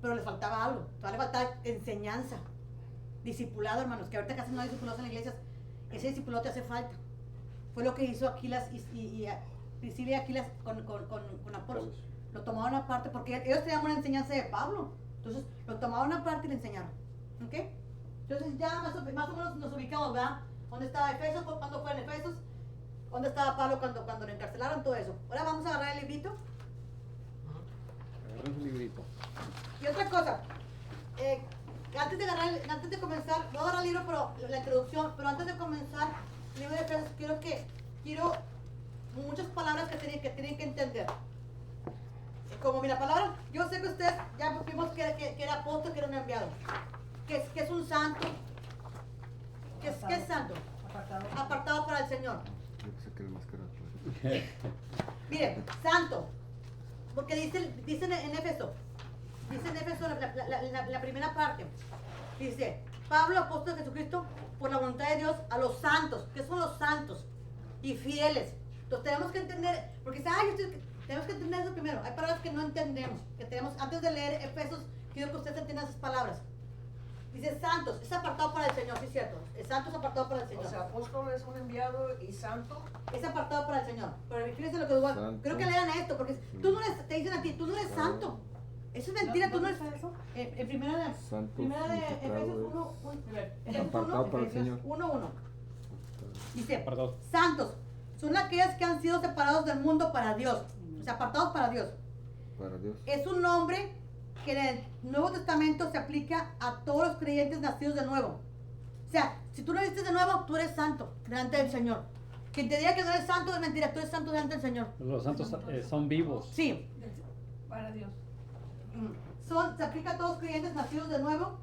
pero le faltaba algo. Todavía le faltaba enseñanza. Discipulado, hermanos, que ahorita casi no hay discipulados en las iglesias. Ese discipulado te hace falta. Fue lo que hizo Aquilas y Priscila y Aquilas con Apolos. Lo tomaron aparte porque ellos tenían una enseñanza de Pablo. Entonces lo tomaron aparte y le enseñaron. ¿Ok? Entonces ya más o menos nos ubicamos, ¿verdad? ¿Dónde estaba Efeso? ¿Cuándo fue en Efesos? ¿Dónde estaba Pablo cuando lo encarcelaron? Todo eso. Ahora vamos a agarrar el librito. Agarren su librito. Y otra cosa. Antes de comenzar, voy a agarrar el libro, pero la introducción, pero antes de comenzar el libro de Efesios, quiero muchas palabras que tienen que entender. Como mira, palabra, yo sé que ustedes ya vimos que era apóstol, que era un enviado, que es un santo, que es santo, apartado para el Señor. Yo pensé que era máscara. Mire, santo, porque dicen en Éfeso, la primera parte, dice, Pablo, apóstol de Jesucristo, por la voluntad de Dios, a los santos. ¿Qué son los santos? Y fieles. Entonces tenemos que entender, porque tenemos que entender eso primero. Hay palabras que no entendemos, que tenemos, antes de leer Efesios, quiero que ustedes entiendan esas palabras. Dice santos, es apartado para el Señor, sí es cierto. El santo es apartado para el Señor. O sea, apóstol es un enviado y santo. Es apartado para el Señor. Pero fíjense lo que digo. Santo. Creo que lean esto, porque tú no eres, te dicen a ti, tú no eres santo. Eso es mentira, tú no eres. En primera de Santo Efesios significado 1, apartado para el Señor. 1:1. Dice, Apartados. santos son aquellos que han sido separados del mundo para Dios. O sea, apartados para Dios. Para Dios. Es un nombre que en el Nuevo Testamento se aplica a todos los creyentes nacidos de nuevo. O sea, si tú naciste de nuevo, tú eres santo delante del Señor. Quien te diga que no eres santo es mentira, tú eres santo delante del Señor. Los santos son vivos. Sí, Para Dios. se aplica a todos los creyentes nacidos de nuevo.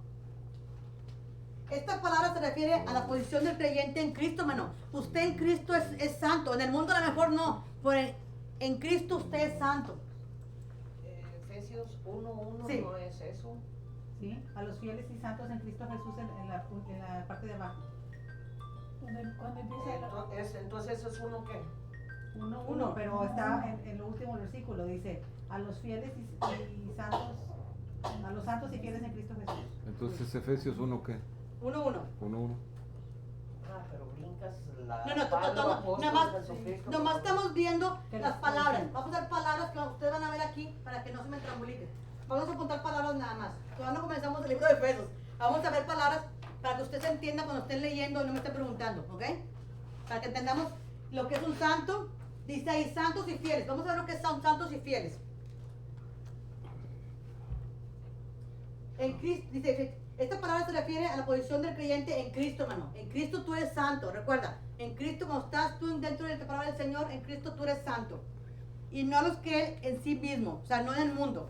Esta palabra se refiere a la posición del creyente en Cristo, hermano. Usted en Cristo es santo. En el mundo a lo mejor no, pero en Cristo usted es santo. Efesios 1:1 Sí. no es eso. ¿Sí? A los fieles y santos en Cristo Jesús en la parte de abajo. Cuando empieza la... Entonces eso es uno que. Uno, pero está en el último versículo, dice, a los fieles y santos A los santos y fieles en Cristo Jesús. Entonces, Efesios 1, ¿qué? 1:1. 1:1. Ah, pero brincas la No, no, Pablo, apóstol, nada más, Jesucristo. nomás estamos viendo Que las las palabras. Vamos a usar palabras que ustedes van a ver aquí para que no se me trambuliquen. Vamos a apuntar palabras nada más. Todavía no comenzamos el libro de Efesios. Vamos a ver palabras para que usted se entienda cuando estén leyendo y no me estén preguntando, ¿ok? Para que entendamos lo que es un santo. Dice ahí santos y fieles. Vamos a ver lo que son santos y fieles. En Cristo, dice, esta palabra se refiere a la posición del creyente en Cristo, hermano. En Cristo tú eres santo, recuerda. En Cristo, cuando estás tú dentro de la palabra del Señor, en Cristo tú eres santo. Y no los que Él en sí mismo, o sea, no en el mundo.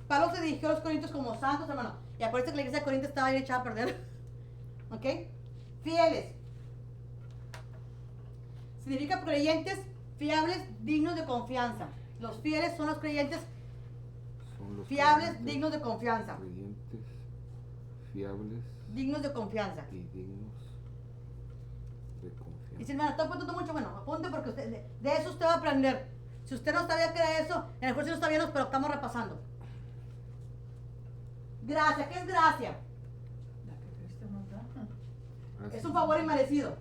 Pablo se dirigió a los corintios como santos, hermano. Y acuérdense que la iglesia de Corinto estaba bien echada a perder. ¿Ok? Fieles. Significa creyentes fiables, dignos de confianza. Los fieles son los creyentes Son los fiables, creyentes, dignos de confianza. creyentes, fiables Dignos de confianza. y dignos de Y confianza. si hermano, está apuntando mucho, bueno, apunte porque usted, de eso usted va a aprender. Si usted no sabía que era eso, en el curso no está viendo, pero estamos repasando. Gracia, ¿qué es gracia? La que Cristo nos da. Gracias. Es un favor inmerecido.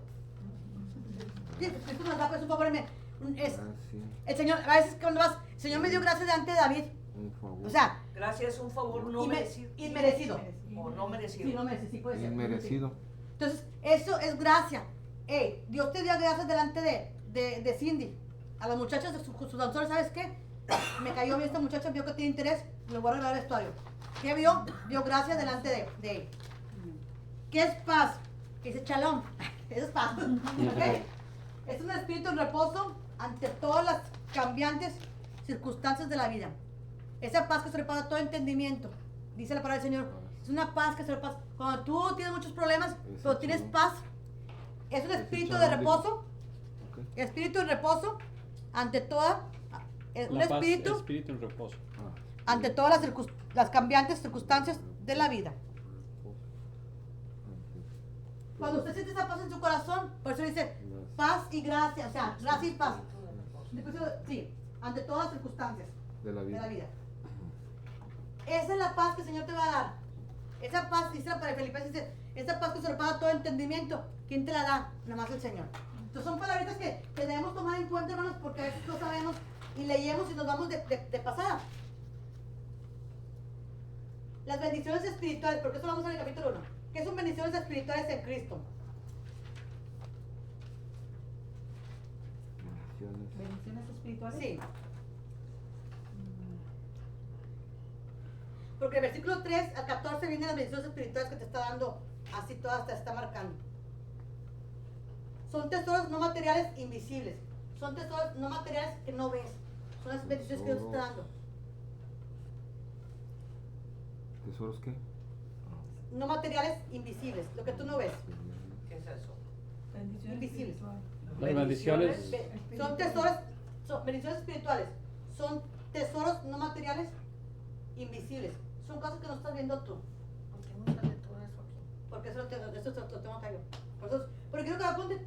Sí, Cristo nos da, pues, un favor inmerecido. Gracias, El Señor, a veces cuando vas, el Señor me dio gracia delante de David. un favor. O sea, Gracias es un favor no merecido. inmerecido. O no merecido. Sí, no merecido, sí puede ser. inmerecido. Entonces, eso es gracia. Hey, Dios te dio gracias delante de Cindy. A las muchachas, sus danzores, ¿sabes qué? Me cayó bien esta muchacha, vio que tiene interés, le voy a regalar el vestuario. ¿Qué vio? Dio gracias delante de él. ¿Qué es paz? Que dice chalón. Eso es paz. ¿Ok? Es un espíritu en reposo ante todas las cambiantes circunstancias de la vida. Esa paz que sobrepasa todo entendimiento. Dice la palabra del Señor. Es una paz que sobrepasa. Cuando tú tienes muchos problemas, pero tienes chalón. paz, es un Ese espíritu de chalón, reposo. Ok. Espíritu en reposo ante toda. Un La paz, espíritu espíritu en reposo. Ah, ante todas las cambiantes circunstancias de la vida. Cuando usted siente esa paz en su corazón, por eso dice paz y gracia, o sea, gracia y paz. Sí, ante todas las circunstancias de la de la vida. vida. Esa es la paz que el Señor te va a dar. Esa paz, dice para Filipenses, dice, esa paz que sobrepasa todo entendimiento. ¿Quién te la da? Nada más el Señor. Entonces son palabritas que debemos tomar en cuenta, hermanos, porque a veces no sabemos y leemos y nos vamos de pasada. Las bendiciones espirituales, porque eso lo vamos a ver en el capítulo 1. ¿Qué son bendiciones espirituales en Cristo? Bendiciones. Bendiciones espirituales. Sí. Porque el versículo 3 al 14 vienen las bendiciones espirituales que te está dando, así todas te está marcando. Son tesoros no materiales invisibles. Son tesoros no materiales que no ves. Son las bendiciones que Dios te está dando. ¿Tesoros qué? No materiales invisibles, lo que tú no ves. ¿Qué es eso? Bendiciones Invisibles. espirituales. Las bendiciones. Son tesoros, son bendiciones espirituales. Son tesoros no materiales invisibles. Son cosas que no estás viendo tú. ¿Por qué no sale todo eso aquí? Porque eso lo tengo acá yo. Por eso, pero quiero que lo apunten.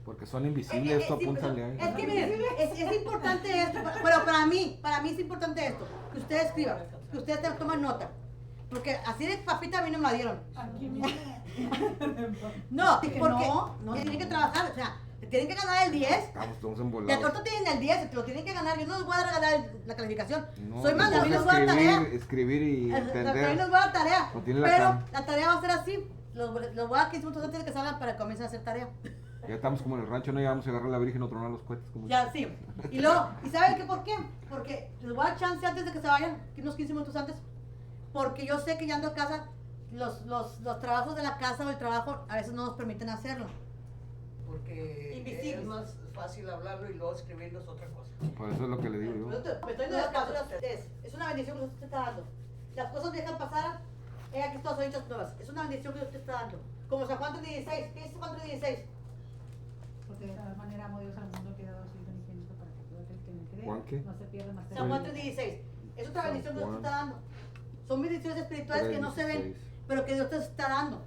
Porque son invisibles, esto Sí, apúntale ahí. es que miren, es importante esto, pero para mí es importante esto, que ustedes escriban, que ustedes tomen nota. Porque así de papita a mí no me la dieron. Aquí mismo. No, Que porque no. tienen que trabajar, o sea, te tienen que ganar el 10. Estamos todos De embolados. corto tienen el 10, te lo tienen que ganar. Yo no les voy a regalar la calificación. No, Soy más, a mí les les voy a dar tarea. escribir y También les entender. voy a dar tarea. No tiene la Pero cam. la tarea va a ser así. Los voy a dar 15 minutos antes de que salgan para que comiencen a hacer tarea. Ya estamos como en el rancho, no llevamos a agarrar a la Virgen o tronar los cohetes. Como Ya, sí. Y luego, ¿y saben qué por qué? Porque les voy a dar chance antes de que se vayan, unos 15 minutos antes. Porque yo sé que llegando a casa, los trabajos de la casa o el trabajo a veces no nos permiten hacerlo. Porque Invisibles. es más fácil hablarlo y luego escribirlo es otra cosa. Por eso es lo que le digo Me yo. estoy dando las cosas, es una bendición que Dios te está dando. Las cosas viejas pasadas, aquí todas son hechas nuevas. Es una bendición que Dios te está dando. Como San Juan 3:16. ¿Qué es San Juan 3:16? Porque de tal manera amó Dios al mundo que ha dado su Hijo unigénito para que todo aquel que en él cree ¿Juan qué? no se pierda más. San Juan 3:16. Es otra San bendición que Dios te Juan. está dando. Son bendiciones espirituales que no se ven, 3:16. pero que Dios te está dando.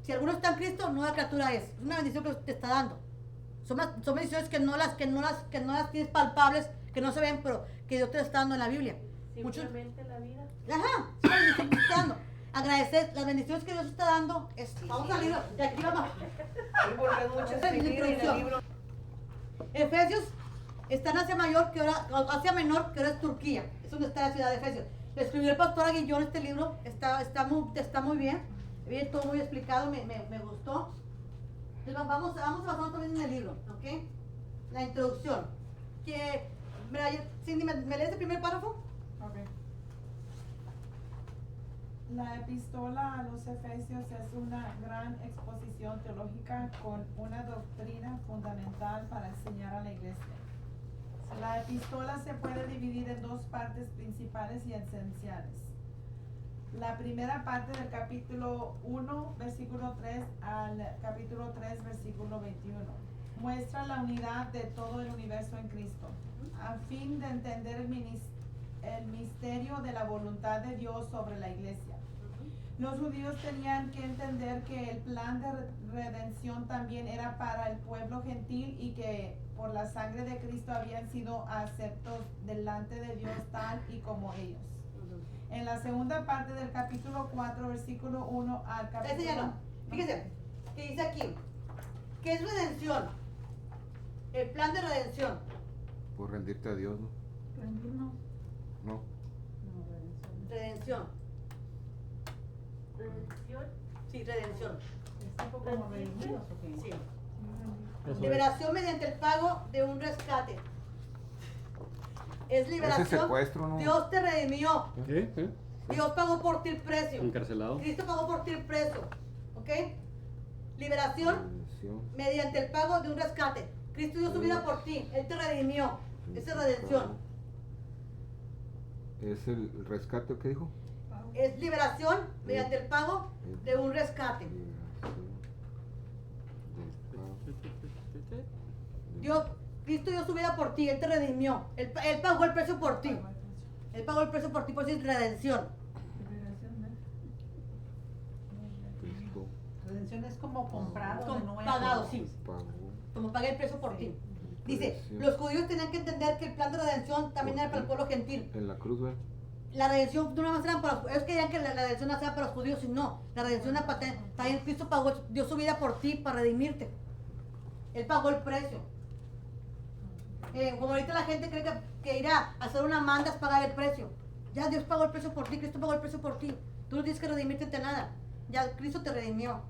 Si alguno está en Cristo, nueva criatura es. Es una bendición que Dios te está dando. Son bendiciones que no las tienes palpables, que no se ven, pero que Dios te está dando en la Biblia. Simplemente la vida. Ajá, sí, la bendición que está dando. Agradecer las bendiciones que Dios está dando. Vamos a libro, de aquí vamos. Ahí porque mucho Esa es mi escribir en el introducción. libro. Efesios está en Asia Mayor, que ahora, Asia Menor, que ahora es Turquía. Es donde está la ciudad de Efesios. Lo escribió el pastor Aguillón este libro. Está muy bien. Bien, todo muy explicado, me gustó. Entonces, vamos a basarnos también en el libro, ¿ok? La introducción. Mira, Cindy, ¿me lees el primer párrafo? Ok. La epístola a los Efesios es una gran exposición teológica con una doctrina fundamental para enseñar a la iglesia. La epístola se puede dividir en dos partes principales y esenciales. La primera parte del capítulo 1, versículo 3 al capítulo 3, versículo 21, muestra la unidad de todo el universo en Cristo, a fin de entender el misterio de la voluntad de Dios sobre la iglesia. Los judíos tenían que entender que el plan de redención también era para el pueblo gentil y que por la sangre de Cristo habían sido aceptos delante de Dios tal y como ellos. En la segunda parte del capítulo 4, versículo 1 al capítulo... Ese ya no. Fíjese, que dice aquí, ¿qué es redención? El plan de redención. Por rendirte a Dios, ¿no? Rendirnos. No. Redención. Redención. Sí, redención. ¿Es tipo como redimidos o qué? Sí. Eso es. Liberación mediante el pago de un rescate. Es liberación. Ese secuestro, ¿no? Dios te redimió. ¿Sí? ¿Sí? Dios pagó por ti el precio. Encarcelado. Cristo pagó por ti el precio. ¿Ok? Liberación Redención. mediante el pago de un rescate. Cristo dio su vida por ti. Él te redimió. Esa es redención. ¿Es el rescate que dijo? Es liberación mediante el pago de un rescate. Cristo dio su vida por ti. Él te redimió. Él pagó el precio por ti. Él pagó el precio por ti, por eso es redención. Liberación, ¿no? Cristo Redención es como comprado de Como nuevo. pagado, sí. pagó. Como pagué el precio por ti. Dice, Redención. los judíos tenían que entender que el plan de redención también era para el pueblo gentil. En la cruz, ¿verdad? La redención no nada más era para los ellos querían que la redención no sea para los judíos, y no. La redención era para también Cristo pagó, dio su vida por ti para redimirte. Él pagó el precio. Como ahorita la gente cree que ir a hacer una manda es pagar el precio. Ya Dios pagó el precio por ti, Cristo pagó el precio por ti. Tú no tienes que redimirte ante nada. Ya Cristo te redimió.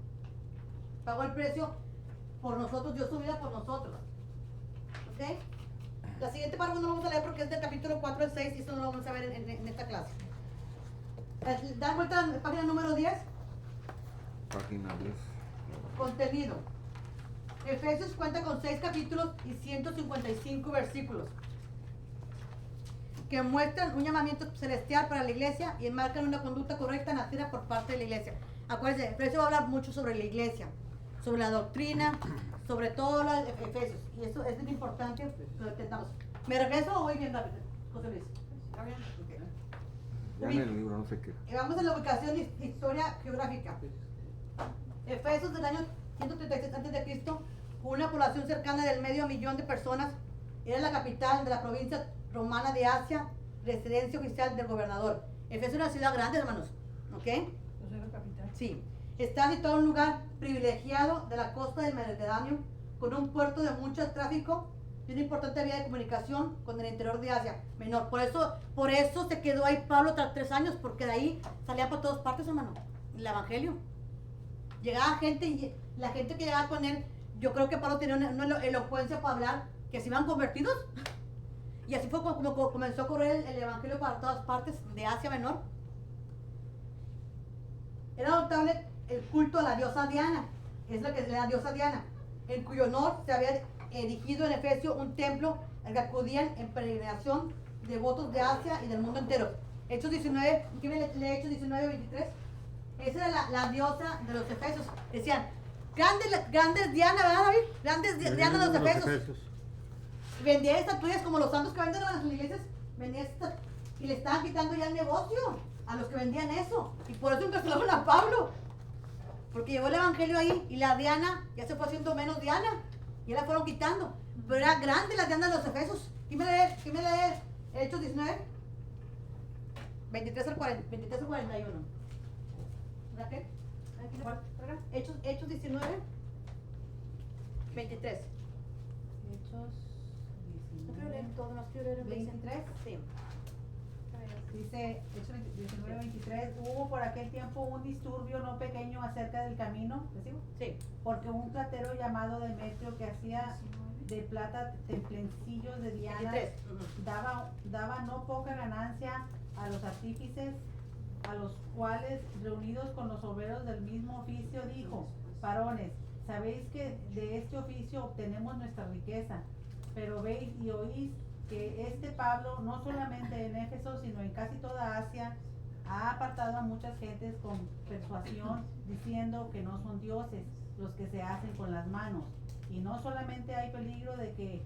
Pagó el precio por nosotros, dio su vida por nosotros. ¿Ok? La siguiente parte no lo vamos a leer porque es del capítulo 4 al 6 y eso no lo vamos a ver en esta clase. Dan vuelta a la página número 10. Página 10. Contenido. Efesios cuenta con 6 capítulos y 155 versículos que muestran un llamamiento celestial para la iglesia y enmarcan una conducta correcta nacida por parte de la iglesia. Acuérdense, Efesios va a hablar mucho sobre la iglesia, sobre la doctrina, sobre todo los Efesios. Y eso es importante que lo entendamos. ¿Me regreso o voy bien rápido, José Luis? ¿Está bien? Ok. Ya en el libro, no sé qué. Y vamos a la ubicación de historia geográfica. Efesios del año 136 a.C., con una población cercana del 500,000 de personas, era la capital de la provincia romana de Asia, residencia oficial del gobernador. Efesios es una ciudad grande, hermanos. ¿Ok? Pues era capital. Sí. Está situado en un lugar privilegiado de la costa del Mediterráneo, con un puerto de mucho tráfico y una importante vía de comunicación con el interior de Asia Menor. Por eso se quedó ahí Pablo tras 3 años, porque de ahí salía por todas partes, hermano, el evangelio. Llegaba gente y la gente que llegaba con él, yo creo que Pablo tenía una elocuencia para hablar, que se iban convertidos. Y así fue como comenzó a correr el evangelio para todas partes de Asia Menor. Era notable el culto a la diosa Diana, es la que es la diosa Diana, en cuyo honor se había erigido en Efesio un templo al que acudían en peregrinación devotos de Asia y del mundo entero. Hechos 19, ¿qué me lee Hechos 19, 23? Esa era la diosa de los Efesios. Decían, grandes Diana, ¿verdad, David? Grandes Diana de los Efesios. Vendían estatuillas como los santos que venden en las iglesias, vendían y le estaban quitando ya el negocio a los que vendían eso. Y por eso encarcelaron a Pablo, porque llevó el evangelio ahí y la Diana ya se fue haciendo menos Diana, ya la fueron quitando. Pero era grande la Diana de los Efesios. ¿Quién me lee Hechos 19? 23 al 41. ¿Raquel? Aquí le- ¿Cuál? ¿verdad? Hechos 19, 23. Hechos No quiero leer 19. todo, no quiero leer el 23. Sí. Dice Hechos 19:23, hubo por aquel tiempo un disturbio no pequeño acerca del camino, ¿decimos? Sí. Porque un platero llamado Demetrio que hacía de plata templencillos de Diana 23. Ujú. daba no poca ganancia a los artífices, a los cuales reunidos con los obreros del mismo oficio dijo, varones, sabéis que de este oficio obtenemos nuestra riqueza, pero veis y oís que este Pablo, no solamente en Éfeso, sino en casi toda Asia, ha apartado a muchas gentes con persuasión, diciendo que no son dioses los que se hacen con las manos. Y no solamente hay peligro de que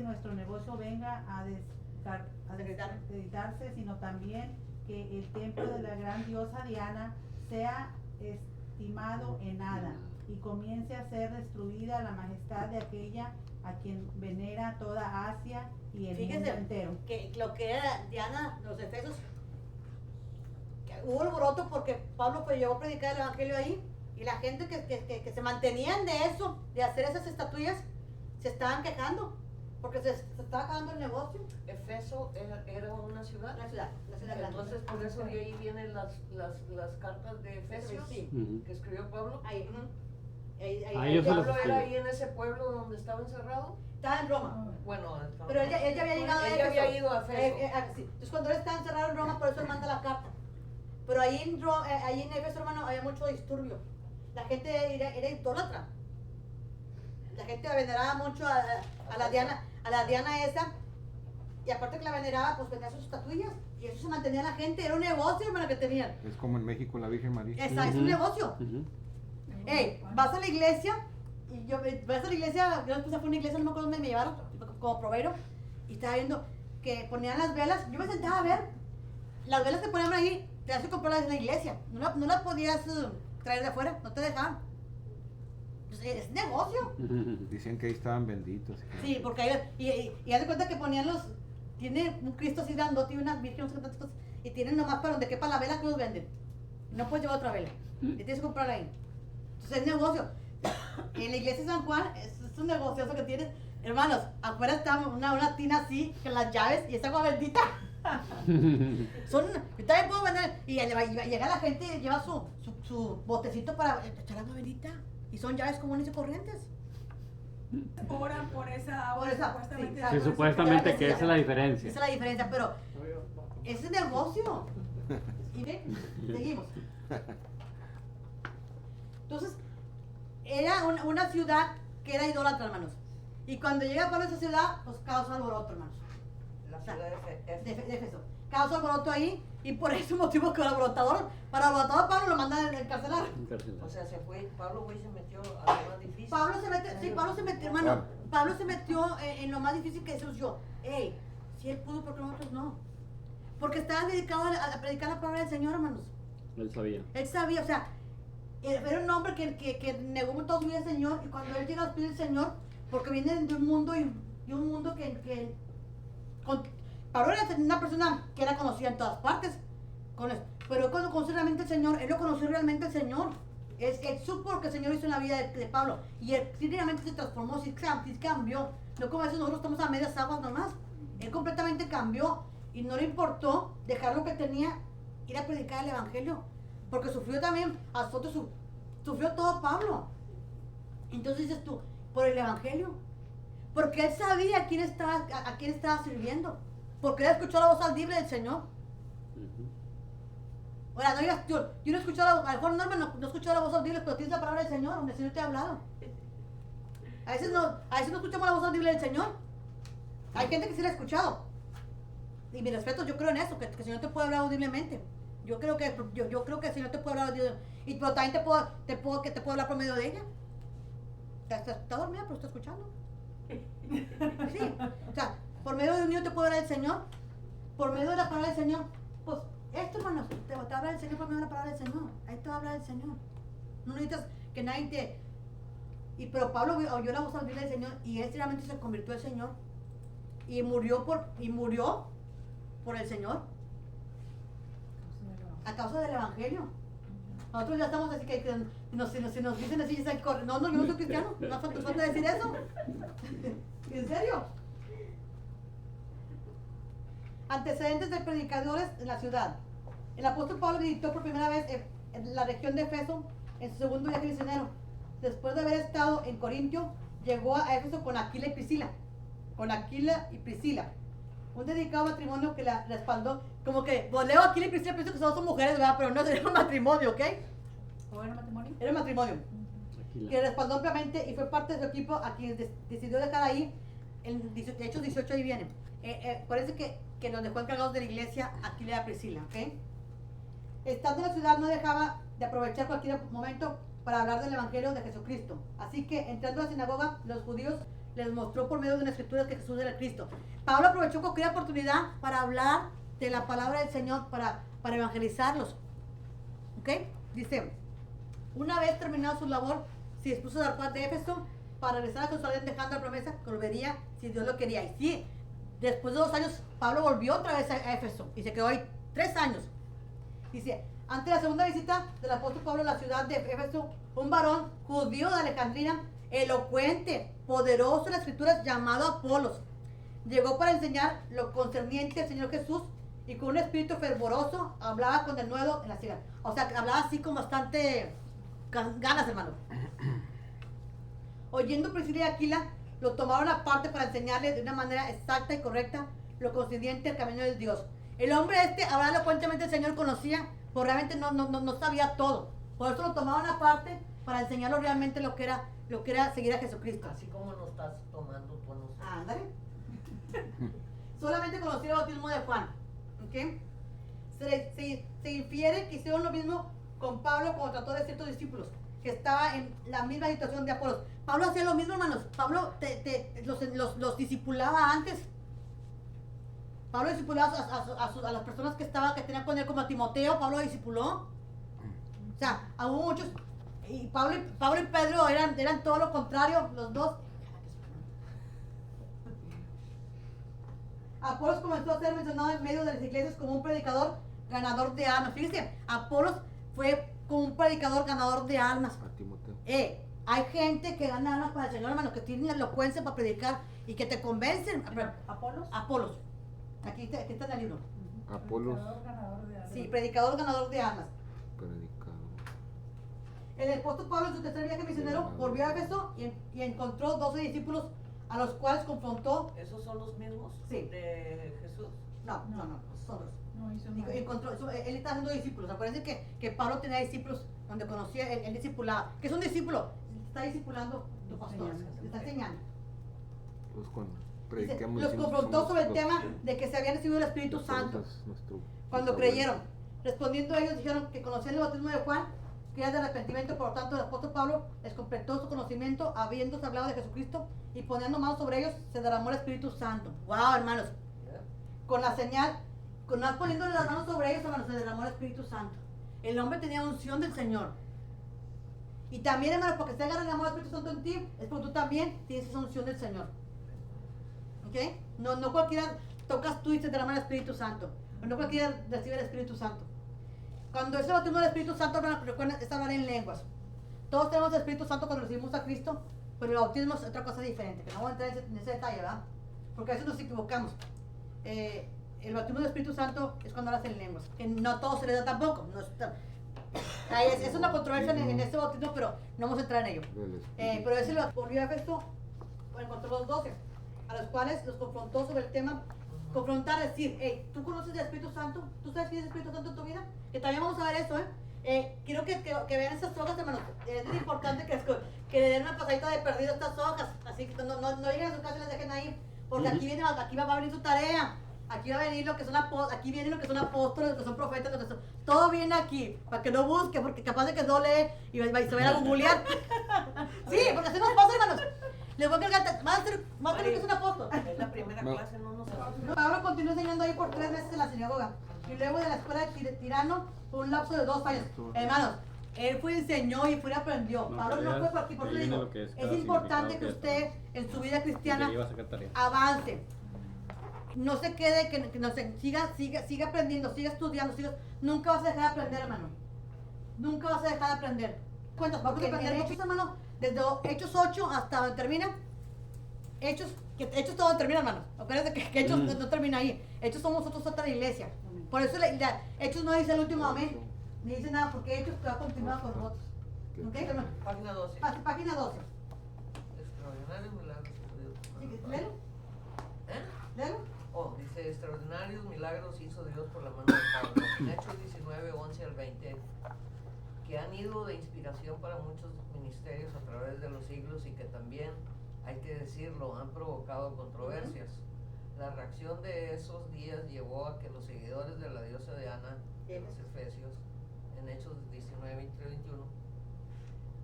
nuestro negocio venga a desacreditarse, sino también que el templo de la gran diosa Diana sea estimado en nada y comience a ser destruida la majestad de aquella a quien venera toda Asia y el mundo Fíjense entero. que lo que era Diana, los Efesios, que hubo alboroto porque Pablo pues llegó a predicar el evangelio ahí y la gente que se mantenían de eso, de hacer esas estatuillas, se estaban quejando porque se estaba acabando el negocio. Efeso era una ciudad. La ciudad grande. Entonces por eso de ahí vienen las cartas de Efesios Sí. Ujú. que escribió Pablo. Ahí, ujú. Ahí, Ah, ellos se los Pablo era escriben. ahí en ese pueblo donde estaba encerrado. estaba en Roma. Bueno, estaba- Pero él ya había llegado a Él Éfeso. ya había ido a Efeso. Sí. Entonces cuando él estaba encerrado en Roma, por eso él manda la carta. Pero ahí en Éfeso, hermano, había mucho disturbio. La gente era idólatra. La gente veneraba mucho a la Diana esa. Y aparte que la veneraba, pues vendía sus estatuillas. Y eso se mantenía la gente. Era un negocio, hermano, que tenían. Es como en México la Virgen María. Es un negocio. Ujú. Ey, vas a la iglesia, y vas a la iglesia, yo después fui a una iglesia, no me acuerdo dónde me llevaron, como proveero, y estaba viendo que ponían las velas, yo me sentaba a ver, las velas que ponían ahí, te das que comprarlas en la iglesia, no las podías traer de afuera, no te dejaban. Pues, es negocio. Dicen que ahí estaban benditos. Sí, porque ahí, y haz de cuenta que ponían tiene un Cristo así grandote y unas vírgenes, tantas cosas, y tienen nomás para donde quepa la vela que los venden. No puedes llevar otra vela, y tienes que comprar ahí. Entonces es negocio. En la iglesia de San Juan es un negocio eso que tienes. Hermanos, afuera está una tina así, con las llaves y esa agua bendita. Yo también puedo vender. Y llega la gente y lleva su botecito para echar agua bendita. Y son llaves comunes y corrientes. Oran por esa agua, Por esa, supuestamente. sí. la Sí, agua supuestamente que sí. esa es la diferencia. Esa es la diferencia, pero ese es negocio. Y ven, seguimos. Entonces, era una ciudad que era idólatra, hermanos. Y cuando llega Pablo a esa ciudad, pues causa alboroto, hermanos. La ciudad de De Éfeso. Causa alboroto ahí, y por ese motivo que el alborotador, para el alborotador Pablo lo mandan a encarcelar. O sea, Pablo fue y se metió a lo más difícil. Pablo se metió, hermano. Pablo se metió en lo más difícil que Jesús yo. Ey, si él pudo, ¿por qué nosotros no? Porque estaban dedicados a predicar la palabra del Señor, hermanos. Él sabía. Él sabía, o sea, era un hombre que negó toda su vida al Señor, y cuando él llega a los pies del Señor, porque viene de un mundo y un mundo Pablo era una persona que era conocida en todas partes, pero él cuando conoció realmente al Señor, él lo conoció realmente al Señor. Él supo lo que el Señor hizo en la vida de Pablo, y él sí realmente se transformó, sí cambió. No como a veces nosotros estamos a medias aguas nomás. Él completamente cambió, y no le importó dejar lo que tenía, ir a predicar el Evangelio, porque sufrió también, sufrió todo Pablo. Entonces dices tú, por el Evangelio, porque él sabía a quién estaba sirviendo, porque él escuchó la voz audible del Señor. Ujú. Ahora, no digas, yo no he escuchado, a lo mejor Norma no he escuchado la voz audible, pero tienes la palabra del Señor, donde el Señor te ha hablado. A veces no escuchamos la voz audible del Señor. Hay gente que sí la ha escuchado. Y mi respeto, yo creo en eso, que el Señor te puede hablar audiblemente. Yo creo que el Señor te puede hablar audiblemente. Pero también te puedo hablar por medio de ella. Está dormida, pero está escuchando. Sí. O sea, por medio de un niño te puede hablar el Señor. Por medio de la palabra del Señor. Pues esto, hermanos, te va a hablar el Señor por medio de la palabra del Señor. Ahí te va a hablar el Señor. No necesitas que nadie te... Pero Pablo oyó la voz audible del Señor, y él realmente se convirtió al Señor. Y murió por el Señor. a causa del evangelio. Nosotros ya estamos así que si nos dicen así, ya corre. No, yo no soy cristiano, no falta decir eso. ¿En serio? Antecedentes de predicadores en la ciudad. El apóstol Pablo visitó por primera vez en la región de Éfeso en su segundo viaje misionero. Después de haber estado en Corintio, llegó a Éfeso con Aquila y Priscila. Un dedicado matrimonio que la respaldó. Como que, pues leo Aquila y Priscila, pienso que son mujeres, ¿verdad? Pero no, era un matrimonio, ¿ok? ¿O era matrimonio? Era un matrimonio. Aquila. Que respaldó ampliamente y fue parte de su equipo a quien decidió dejar ahí. De hecho, 18 ahí viene. Parece que nos dejó encargados de la iglesia Aquila y Priscila, ¿ok? Estando en la ciudad no dejaba de aprovechar cualquier momento para hablar del evangelio de Jesucristo. Así que entrando a la sinagoga, los judíos les mostró por medio de las escrituras que Jesús era el Cristo. Pablo aprovechó cualquier oportunidad para hablar de la palabra del Señor, para evangelizarlos. ¿Ok? Dice, una vez terminado su labor, se dispuso a zarpar de Éfeso para regresar a Jerusalén, dejando la promesa que volvería si Dios lo quería. Y sí, después de 2 años, Pablo volvió otra vez a Éfeso y se quedó ahí 3 años. Dice, ante la segunda visita del apóstol Pablo a la ciudad de Éfeso, un varón judío de Alejandría, elocuente, poderoso en las escrituras, llamado Apolos, llegó para enseñar lo concerniente al Señor Jesús y con un espíritu fervoroso hablaba con denuedo en la ciudad. O sea, hablaba así con bastante ganas, hermano. Oyendo Priscila y Aquila, lo tomaron aparte para enseñarle de una manera exacta y correcta lo concerniente al camino de Dios. El hombre hablando elocuentemente, el Señor conocía, pero realmente no sabía todo. Por eso lo tomaban aparte para enseñarlo realmente lo que era seguir a Jesucristo. Así como nos estás tomando tú a nosotros. Ándale. Solamente conocía el bautismo de Juan. ¿Ok? Se infiere que hicieron lo mismo con Pablo cuando trató de ciertos discípulos que estaba en la misma situación de Apolos. Pablo hacía lo mismo, hermanos. Pablo los discipulaba antes. Pablo discipulaba a las personas que tenían con él, como a Timoteo. Pablo discipuló. O sea, hubo muchos. Y Pablo y Pedro eran todo lo contrario, los dos. Apolos comenzó a ser mencionado en medio de las iglesias como un predicador ganador de almas. Fíjense, Apolos fue como un predicador ganador de almas. A Timoteo. Hay gente que gana almas para el Señor, hermano, que tiene elocuencia para predicar y que te convencen. ¿Apolos? Apolos. Aquí está en el libro. Apolos, Ganador de almas. Sí, predicador ganador de almas. predicador. El apóstol Pablo en su tercer viaje misionero volvió a Éfeso y encontró 12 discípulos a los cuales confrontó. ¿Esos son los mismos Sí. de Jesús? No, son dos. No hizo Y nada. él está haciendo discípulos. Acuérdense que Pablo tenía discípulos donde conocía, él discipulaba. ¿Qué es un discípulo? Está discipulando tu pastor, te está enseñando. Pues cuando Dice, prediquemos, los decimos, confrontó somos sobre el los- tema de que se habían recibido el Espíritu Santo nuestro- cuando nuestra creyeron. Respondiendo ellos dijeron que conocían el bautismo de Juan, que era de arrepentimiento. Por lo tanto, el apóstol Pablo les completó su conocimiento, habiéndose hablado de Jesucristo, y poniendo manos sobre ellos se derramó el Espíritu Santo. Wow, hermanos, ¿Ya? con la señal, con más poniéndole las manos sobre ellos, hermanos, se derramó el Espíritu Santo. El hombre tenía unción del Señor. Y también, hermanos, porque se haya derramado el Espíritu Santo en ti, es porque tú también tienes esa unción del Señor. ¿Ok? No cualquiera tocas tú y se derrama el Espíritu Santo. No cualquiera recibe el Espíritu Santo. Cuando es el bautismo del Espíritu Santo, hermanos, recuerden, es hablar en lenguas. Todos tenemos el Espíritu Santo cuando recibimos a Cristo, pero el bautismo es otra cosa diferente, que no voy a entrar en ese detalle, ¿verdad? Porque a veces nos equivocamos. El bautismo del Espíritu Santo es cuando hablas en lenguas, que no todo se le da tampoco. Es una controversia en este bautismo, pero no vamos a entrar en ello. del Espíritu. Pero ese lo volvió a Éfeso, encontró los 12, a los cuales los confrontó sobre el tema. Confrontar, decir, hey, ¿tú conoces el Espíritu Santo? ¿Tú sabes quién es el Espíritu Santo en tu vida? Que también vamos a ver eso, quiero que vean esas hojas, hermanos. Es muy importante que le den una pasadita de perdido a estas hojas. Así que no lleguen a su casa y las dejen ahí. Porque aquí va a venir su tarea. Aquí va a venir lo que son aquí viene lo que son apóstoles, lo que son profetas, lo que son. Todo viene aquí, para que no busque, porque capaz de que no lee y se vaya a googlear. Sí, porque así nos pasa, hermanos. Les voy a cargar, más de lo que es un apóstol. Es la primera No. clase, no nos Pablo continuó enseñando ahí por 3 meses en la sinagoga y luego de la escuela de Tirano por un lapso de 2 años. Hermanos, él fue y enseñó y fue y aprendió. No, Pablo pero no ya fue por aquí, por eso le viene digo, lo que es es cada importante que significado usted en su vida Que cristiana iba a sacar tarea. avance. no se quede, que no se, siga aprendiendo, siga estudiando, nunca vas a dejar de aprender, hermano. Nunca vas a dejar de aprender. Cuentas, vamos a aprender mucho, hermano, desde Hechos 8 hasta donde termina. Hechos todo donde termina, hermano. Acuérdense que Hechos no termina ahí. Hechos somos nosotros otra iglesia. Por eso Hechos no dice el último amén, ni dice nada, porque Hechos va a continuar con nosotros. ¿Ok, hermano? Página 12. Página 12. Extraordinarios milagros sucedidos. Sí, léelo. ¿Eh? Léelo. Oh, dice, extraordinarios milagros hizo Dios por la mano de Pablo. En Hechos 19, 11 al 20, que han ido de inspiración para muchos ministerios a través de los siglos y que también, hay que decirlo, han provocado controversias. La reacción de esos días llevó a que los seguidores de la diosa Diana, de los Efesios, en Hechos 19, 20 y 21,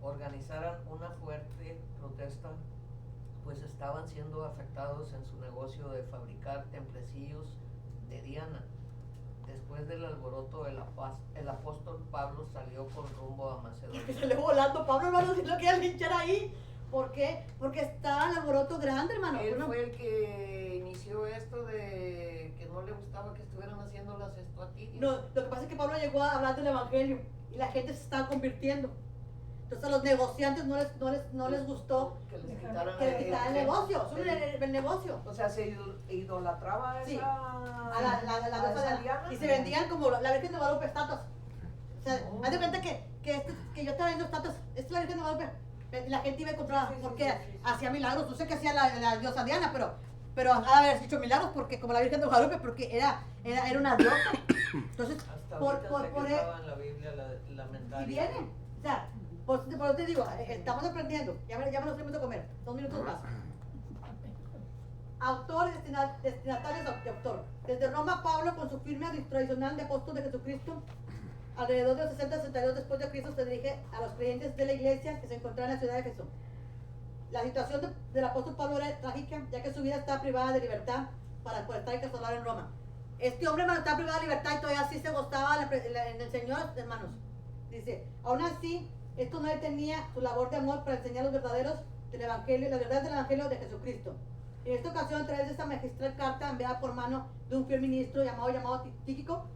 organizaran una fuerte protesta, pues estaban siendo afectados en su negocio de fabricar templecillos de Diana. Después del alboroto, el apóstol Pablo salió con rumbo a Macedonia. Que salió volando Pablo, hermano, si lo querían linchar ahí. ¿Por qué? Porque estaba el alboroto grande, hermano. Él fue el que inició esto de que no le gustaba que estuvieran haciendo las estatuillas. No, lo que pasa es que Pablo llegó a hablar del evangelio y la gente se estaba convirtiendo. Entonces a los negociantes no les gustó que les quitaran que le quitaran el negocio, el negocio. O sea, se idolatraba a esa, Sí. A la a diosa esa Diana. y se vendían como la Virgen de Guadalupe estatuas. O sea, haz de cuenta que yo estaba viendo estatuas, esta es la Virgen de Guadalupe. La gente iba a comprar porque hacía milagros. No sé qué hacía la diosa Diana, pero ha de haber hecho milagros porque como la Virgen de Guadalupe, porque era una diosa. Entonces, Hasta por ahorita sé que eso. estaba en la Biblia la Y mentalidad. viene. O sea, por eso te digo, estamos aprendiendo. Ya me lo estoy a comer. 2 minutos más. Autor y destinatarios de autor. Desde Roma, Pablo, con su firme tradicional de apóstol de Jesucristo, alrededor de 60-62 después de Cristo, se dirige a los creyentes de la iglesia que se encontraban en la ciudad de Jesús. La situación del apóstol Pablo era trágica, ya que su vida estaba privada de libertad por estar encarcelado en Roma. Este hombre, hermano, estaba privado de libertad y todavía sí se gozaba en el Señor, hermanos. Dice, aún así, esto no detenía su labor de amor para enseñar los verdaderos del evangelio, las verdades del evangelio de Jesucristo. En esta ocasión, a través de esta magistral carta enviada por mano de un fiel ministro llamado Tíquico,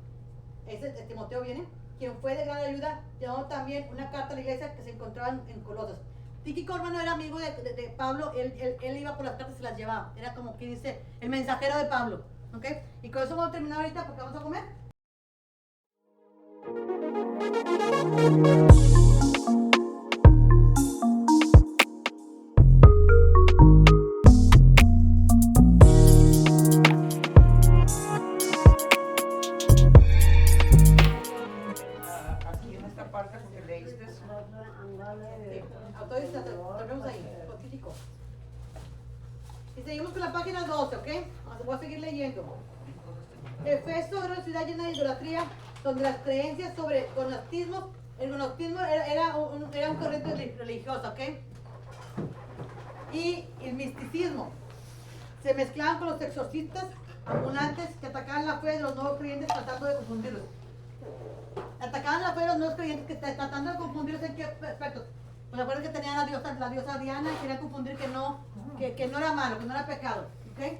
ese Timoteo viene, quien fue de gran ayuda, llamó también una carta a la iglesia que se encontraba en Colosas. Tíquico, hermano, era amigo de Pablo, él iba por las cartas y se las llevaba, era como quien dice, el mensajero de Pablo, ¿ok? Y con eso vamos a terminar ahorita porque vamos a comer. Aquí en esta parte que leíste, Autores, volvemos ahí, con Tíquico. Y seguimos con la página 12, ¿ok? Voy a seguir leyendo. Efeso era una ciudad llena de idolatría, donde las creencias sobre el gnosticismo era un corriente religiosa, ¿ok? Y el misticismo se mezclaban con los exorcistas ambulantes que atacaban la fe de los nuevos creyentes tratando de confundirlos. Atacaban la fe de los nuevos creyentes que tratando de confundirlos en qué aspectos. Pues acuerdan que tenían la diosa Diana y querían confundir que no era malo, que no era pecado, ¿ok?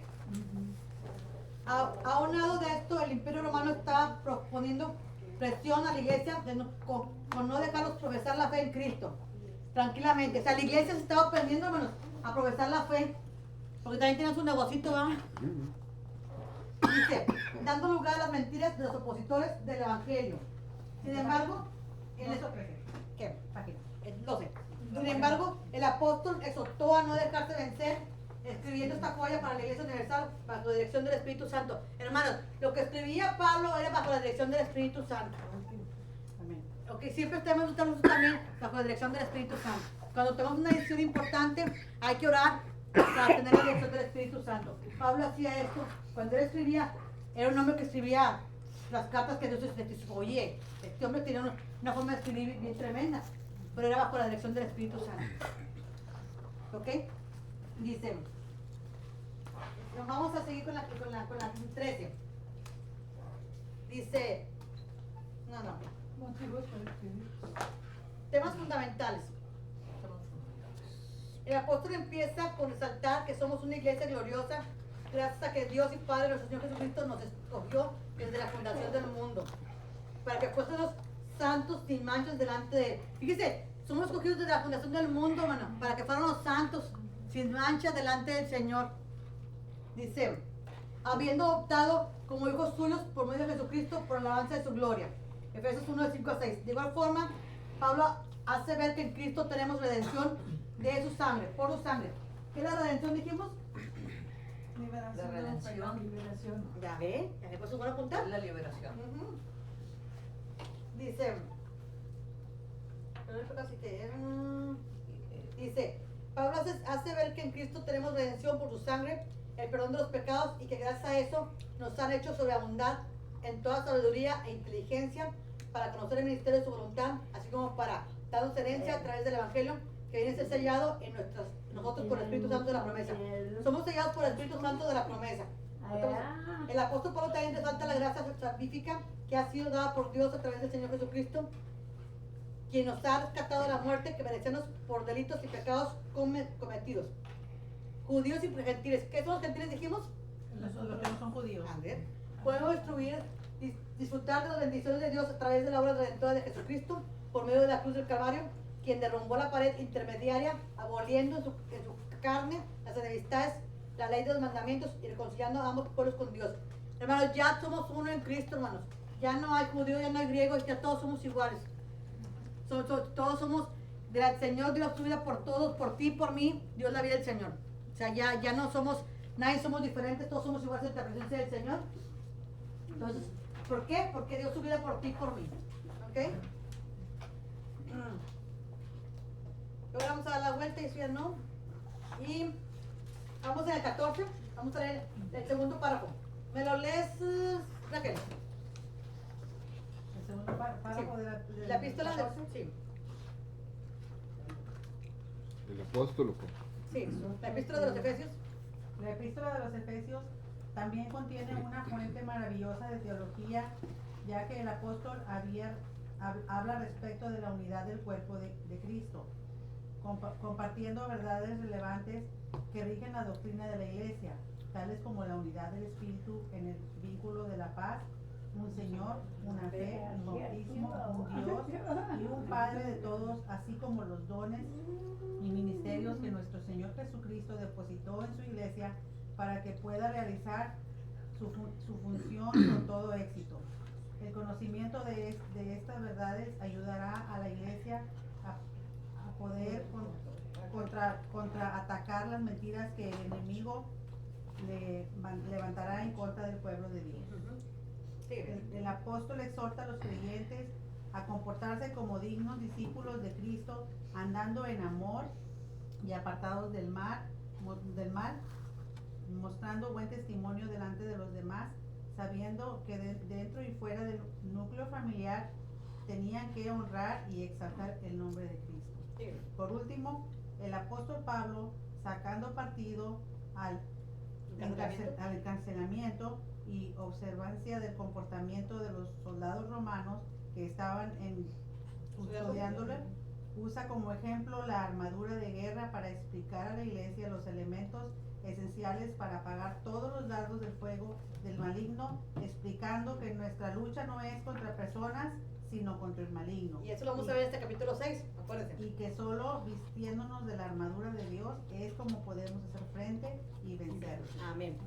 A un lado de esto, el Imperio Romano estaba proponiendo presión a la iglesia con no dejarlos profesar la fe en Cristo tranquilamente. O sea, la iglesia se estaba aprendiendo, hermanos, a profesar la fe, porque también tienen su negocito, ¿verdad? Dice, dando lugar a las mentiras de los opositores del Evangelio. Sin embargo, ¿qué? Página 12. Sin embargo, el apóstol exhortó a no dejarse vencer, escribiendo esta joya para la Iglesia Universal bajo la dirección del Espíritu Santo. Hermanos, lo que escribía Pablo era bajo la dirección del Espíritu Santo. Ok, siempre estamos también bajo la dirección del Espíritu Santo. Cuando tomamos una decisión importante, hay que orar para tener la dirección del Espíritu Santo. Pablo hacía esto. Cuando él escribía, era un hombre que escribía las cartas que Dios le dijo, oye, este hombre tenía una forma de escribir bien tremenda, pero era bajo la dirección del Espíritu Santo. ¿Ok? Dice, vamos a seguir con la 13. Dice, temas fundamentales. El apóstol empieza con resaltar que somos una iglesia gloriosa gracias a que Dios y Padre, nuestro Señor Jesucristo, nos escogió desde la fundación del mundo, para que fuésemos santos sin manchas delante de Él. Fíjese, somos escogidos desde la fundación del mundo, hermano, para que fuéramos santos sin manchas delante del Señor. Dice, habiendo optado como hijos suyos por medio de Jesucristo por la alabanza de su gloria. Efesios 1, de 5 a 6. De igual forma, Pablo hace ver que en Cristo tenemos redención de su sangre, por su sangre. ¿Qué es la redención, dijimos? Liberación. La redención. Liberación. Ya ve, ya me puso bueno apuntar. Es la liberación. Ujú. Dice, dice, Pablo hace ver que en Cristo tenemos redención por su sangre, el perdón de los pecados, y que gracias a eso nos han hecho sobreabundar en toda sabiduría e inteligencia para conocer el ministerio de su voluntad, así como para darnos herencia a través del Evangelio, que viene a ser sellado en nosotros por el Espíritu Santo de la promesa. Somos sellados por el Espíritu Santo de la promesa. Entonces, el apóstol Pablo también resalta la gracia salvífica que ha sido dada por Dios a través del Señor Jesucristo, quien nos ha rescatado de la muerte que merecemos por delitos y pecados cometidos. Judíos y gentiles. ¿Qué son los gentiles, dijimos? Los que no son judíos. A ver. Podemos disfrutar de las bendiciones de Dios a través de la obra redentora de Jesucristo por medio de la cruz del Calvario, quien derrumbó la pared intermediaria, aboliendo en su carne las enemistades, la ley de los mandamientos y reconciliando a ambos pueblos con Dios. Hermanos, ya somos uno en Cristo, hermanos. Ya no hay judío, ya no hay griego, ya todos somos iguales. Todos somos del Señor. Dios su vida por todos, por ti, por mí, Dios la vida del Señor. O sea, ya no somos, nadie somos diferentes, todos somos iguales ante la presencia del Señor. Entonces, ¿por qué? Porque Dios su vida por ti y por mí. ¿Ok? Ahora vamos a dar la vuelta y eso ya no. Y vamos en el 14, vamos a leer el segundo párrafo. ¿Me lo lees, Raquel? El segundo párrafo Sí. de La epístola de... 14. Sí, El apóstol. sí, la epístola de los Efesios. La epístola de los Efesios también contiene una fuente maravillosa de teología, ya que el apóstol habla respecto de la unidad del cuerpo de Cristo, compartiendo verdades relevantes que rigen la doctrina de la Iglesia, tales como la unidad del Espíritu en el vínculo de la paz, un Señor, una fe, un bautismo, un Dios y un Padre de todos, así como los dones y ministerios que nuestro Señor Jesucristo depositó en su Iglesia para que pueda realizar su función con todo éxito. El conocimiento de estas verdades ayudará a la Iglesia a poder contraatacar las mentiras que el enemigo levantará en contra del pueblo de Dios. Sí. El apóstol exhorta a los creyentes a comportarse como dignos discípulos de Cristo, andando en amor y apartados del mal, mostrando buen testimonio delante de los demás, sabiendo que dentro y fuera del núcleo familiar tenían que honrar y exaltar el nombre de Cristo. Sí. Por último, el apóstol Pablo, sacando partido al encarcelamiento y observancia del comportamiento de los soldados romanos que estaban custodiándole, usa como ejemplo la armadura de guerra para explicar a la Iglesia los elementos esenciales para apagar todos los dardos del fuego del maligno, explicando que nuestra lucha no es contra personas, sino contra el maligno. Y eso lo vamos a ver en este capítulo 6, acuérdense. Y que solo vistiéndonos de la armadura de Dios es como podemos hacer frente y vencer. Amén.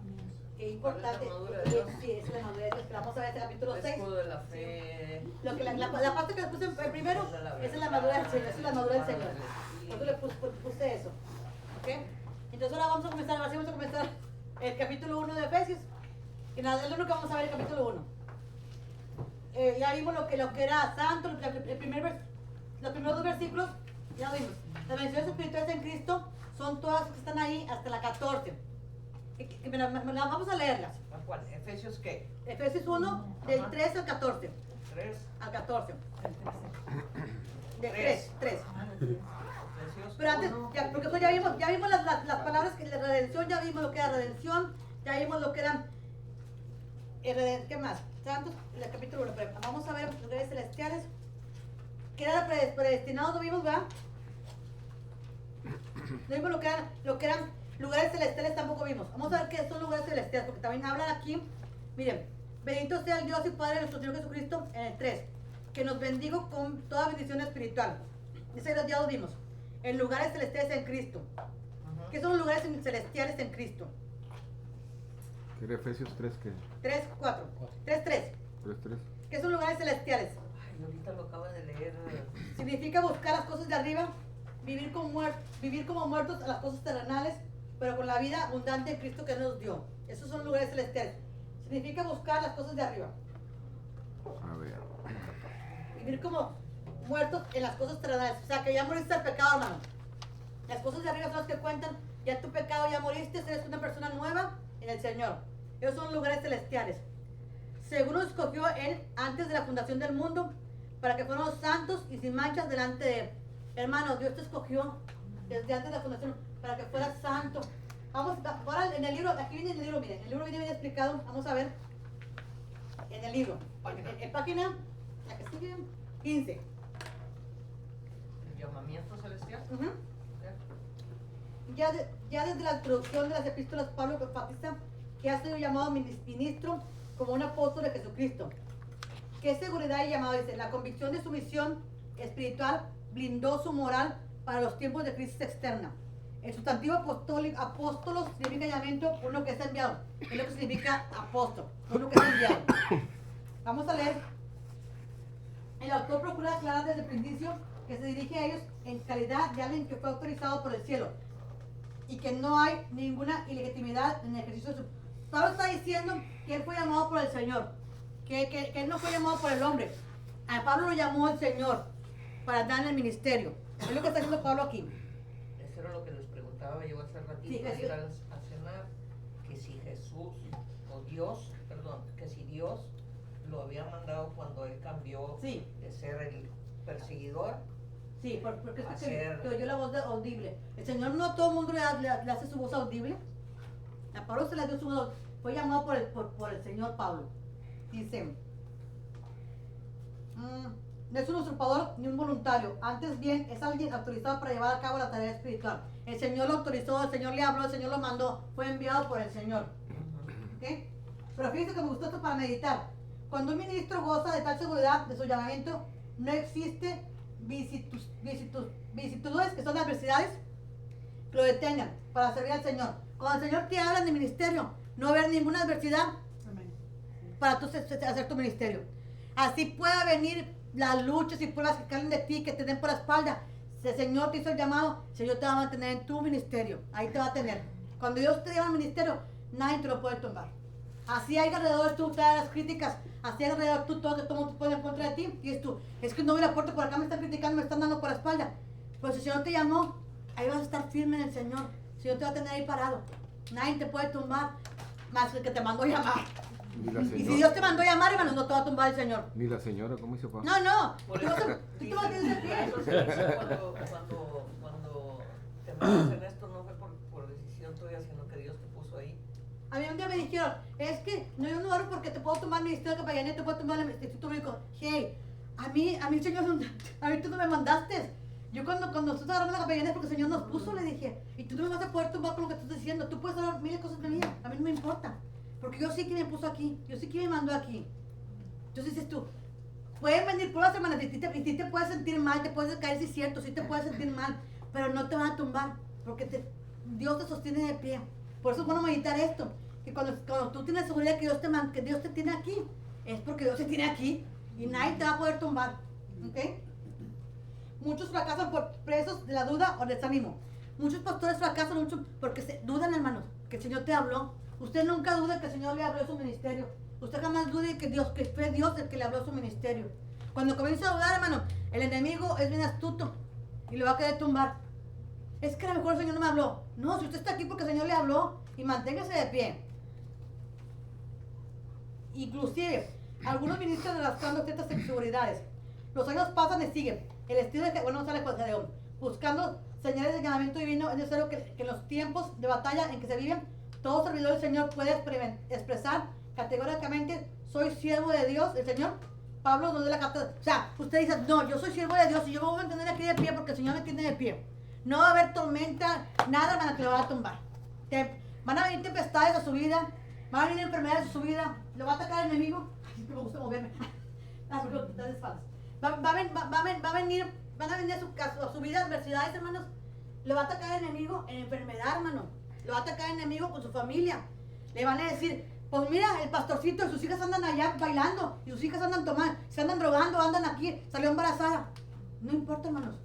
Qué importante. ¿Cuál es la armadura de Dios? Sí, es la armadura de Dios. Que vamos a ver este capítulo El 6. escudo de la fe. Lo que la parte que le puse primero, esa es la armadura del Señor. Esa es la armadura del Señor. Por eso le puse eso. ¿Ok? Entonces ahora vamos a comenzar, ahora sí vamos a comenzar el capítulo 1 de Efesios. Que nada, es lo único que vamos a ver el capítulo 1. Ya vimos lo que era santo, los primeros dos versículos, ya lo vimos. Las bendiciones espirituales en Cristo son todas que están ahí hasta la 14. Vamos a leerlas. ¿Cuál? ¿Efesios qué? Efesios 1, del Ajá. 3 al 14. 3. Al 14. De Tres. 3. Efesios Pero antes, 1. porque eso ya vimos las palabras que la redención, ya vimos lo que era redención, ya vimos lo que eran. ¿Qué más? Santos, el capítulo 1. Vamos a ver los redes celestiales. Que era predestinados, lo vimos, ¿verdad? Lo vimos lo que eran Lugares celestiales tampoco vimos. Vamos a ver qué son lugares celestiales, porque también hablan aquí. Miren, bendito sea el Dios y Padre de nuestro Señor Jesucristo, en el 3, que nos bendigo con toda bendición espiritual. Ese ya lo vimos. En lugares celestiales en Cristo. Ajá. ¿Qué son los lugares celestiales en Cristo? ¿Qué era Efesios 3 qué? 3, 4. 3, 3. 3. ¿Qué son lugares celestiales? Ay, ahorita lo acaba de leer. Significa buscar las cosas de arriba, vivir como muertos a las cosas terrenales, pero con la vida abundante en Cristo que nos dio. Esos son lugares celestiales. Significa buscar las cosas de arriba. A ver. Vivir como muertos en las cosas terrenales. O sea, que ya moriste al pecado, hermano. Las cosas de arriba son las que cuentan. Ya tu pecado ya moriste, eres una persona nueva en el Señor. Esos son lugares celestiales. Según nos escogió Él antes de la fundación del mundo, para que fuéramos santos y sin manchas delante de Él. Hermano, Dios te escogió desde antes de la fundación para que fueras santo. Vamos, ahora en el libro, aquí viene el libro, miren, el libro viene bien explicado. Vamos a ver en el libro. En página, la que sigue, 15. El llamamiento celestial. Ujú. Ok. Ya desde la introducción de las epístolas, Pablo enfatiza que ha sido llamado ministro como un apóstol de Jesucristo. ¿Qué seguridad y llamado? Dice, la convicción de su misión espiritual blindó su moral para los tiempos de crisis externa. El sustantivo apóstolos significa llamamiento, uno que es enviado. Es lo que significa apóstol, uno que es enviado. Vamos a leer. El autor procura aclarar desde el principio que se dirige a ellos en calidad de alguien que fue autorizado por el cielo y que no hay ninguna ilegitimidad en el ejercicio de su... Pablo está diciendo que él fue llamado por el Señor, que él no fue llamado por el hombre. A Pablo lo llamó el Señor para darle el ministerio. Es lo que está haciendo Pablo aquí. Eso era lo que les preguntaba yo hace ratito Sí, de ir a cenar, que si Jesús o Dios, perdón, que si Dios lo había mandado cuando él cambió Sí. de ser el perseguidor. Sí, porque es que Hacer- te oyó la voz audible. El Señor no a todo el mundo le hace su voz audible. A Pablo se le dio su voz. Fue llamado por el Señor Pablo. Dice, no es un usurpador ni un voluntario. Antes bien, es alguien autorizado para llevar a cabo la tarea espiritual. El Señor lo autorizó, el Señor le habló, el Señor lo mandó. Fue enviado por el Señor. ¿Ok? Pero fíjense que me gustó esto para meditar. Cuando un ministro goza de tal seguridad de su llamamiento, no existe vicisitudes, que son adversidades, que lo detengan para servir al Señor. Cuando el Señor te habla en el ministerio, no va a haber ninguna adversidad para tú hacer tu ministerio. Así pueda venir las luchas y pruebas que caen de ti, que te den por la espalda. Si el Señor te hizo el llamado, el Señor te va a mantener en tu ministerio. Ahí te va a tener. Cuando Dios te lleva al ministerio, nadie te lo puede tumbar. Así hay alrededor tú todas las críticas, así hay alrededor tú todo que todo el mundo pone en contra de ti. Y es tú, es que no me la puerta por acá, me están criticando, me están dando por la espalda. Pues si el Señor te llamó, ahí vas a estar firme en el Señor. El Señor te va a tener ahí parado. Nadie te puede tumbar más que el que te mandó llamar. Ni la Y si señora. Dios te mandó llamar, hermano, no te va a tumbar el Señor. Ni la señora, ¿cómo dice Pablo? No, no. Por Tú eso te vas a tienes de pie. eso se dice cuando te metes en esto, no fue por decisión tuya, sino que Dios te puso ahí. A mí un día me dijeron, es que no, yo no oro porque te puedo tomar el ministerio de capellanía, te puedo tomar el instituto bíblico. Hey, a mí Señor, a mí tú no me mandaste. Yo cuando tú estás hablando de la capellanía es porque el Señor nos puso, le dije, y tú no me vas a poder tomar con lo que tú estás diciendo. Tú puedes hablar mil cosas de mí, a mí no me importa. Porque yo sí que me puso aquí, yo sí que me mandó aquí. Entonces dices tú, pueden venir pruebas, hermanas, y sí te puedes sentir mal, te puedes caer, sí es cierto, sí te puedes sentir mal, pero no te van a tumbar, porque Dios te sostiene de pie. Por eso es bueno meditar esto, que cuando tú tienes seguridad que Dios te tiene aquí, es porque Dios te tiene aquí y nadie te va a poder tumbar. ¿Ok? Muchos fracasan por presos de la duda o desánimo. Muchos pastores fracasan mucho porque dudan, hermanos, que el Señor te habló. Usted nunca dude que el Señor le habló a su ministerio. Usted jamás dude que fue Dios el que le habló a su ministerio. Cuando comienza a dudar, hermano, el enemigo es bien astuto y le va a querer tumbar. Es que a lo mejor el Señor no me habló. No, si usted está aquí porque el Señor le habló, y manténgase de pie. Inclusive, algunos ministros arrastrando ciertas inseguridades. Los años pasan y siguen. El estilo de bueno, no sale con Gedeón. Buscando señales de llamamiento divino, es necesario que en los tiempos de batalla en que se viven, todo servidor del Señor puede expresar categóricamente, soy siervo de Dios, el Señor. Pablo nos da la carta. O sea, usted dice, no, yo soy siervo de Dios y yo me voy a mantener aquí de pie porque el Señor me tiene de pie. No va a haber tormenta, nada, hermana, que lo va a tumbar. van a venir tempestades a su vida, van a venir enfermedades a su vida, lo va a atacar el enemigo. Ay, me gusta moverme. Van a venir a su vida adversidades, hermanos. Lo va a atacar el enemigo en enfermedad, hermano. Lo va a atacar el enemigo con su familia. Le van a decir, pues mira, el pastorcito y sus hijas andan allá bailando, y sus hijas andan tomando, se andan drogando, andan aquí, salió embarazada. No importa, hermanos.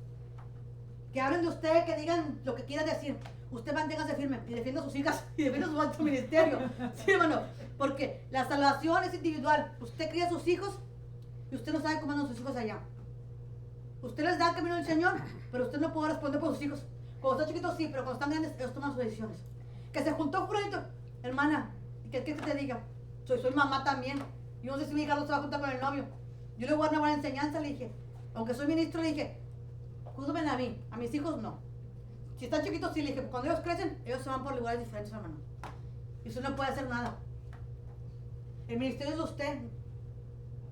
Que hablen de usted, que digan lo que quieran decir. Usted manténgase firme y defienda a sus hijas y defienda su alto ministerio. Sí, hermano, porque la salvación es individual. Usted cría a sus hijos y usted no sabe cómo andan sus hijos allá. Usted les da el camino del Señor, pero usted no puede responder por sus hijos. Cuando están chiquitos sí, pero cuando están grandes ellos toman sus decisiones. Que se juntó Fulanito, hermana, que te diga, soy mamá también. Yo no sé si mi hija no se va a juntar con el novio. Yo le voy a dar una buena enseñanza, le dije. Aunque soy ministro, le dije, júzgame a mí, a mis hijos no. Si están chiquitos, sí, le dije, cuando ellos crecen, ellos se van por lugares diferentes, hermano. Y usted no puede hacer nada. El ministerio es de usted.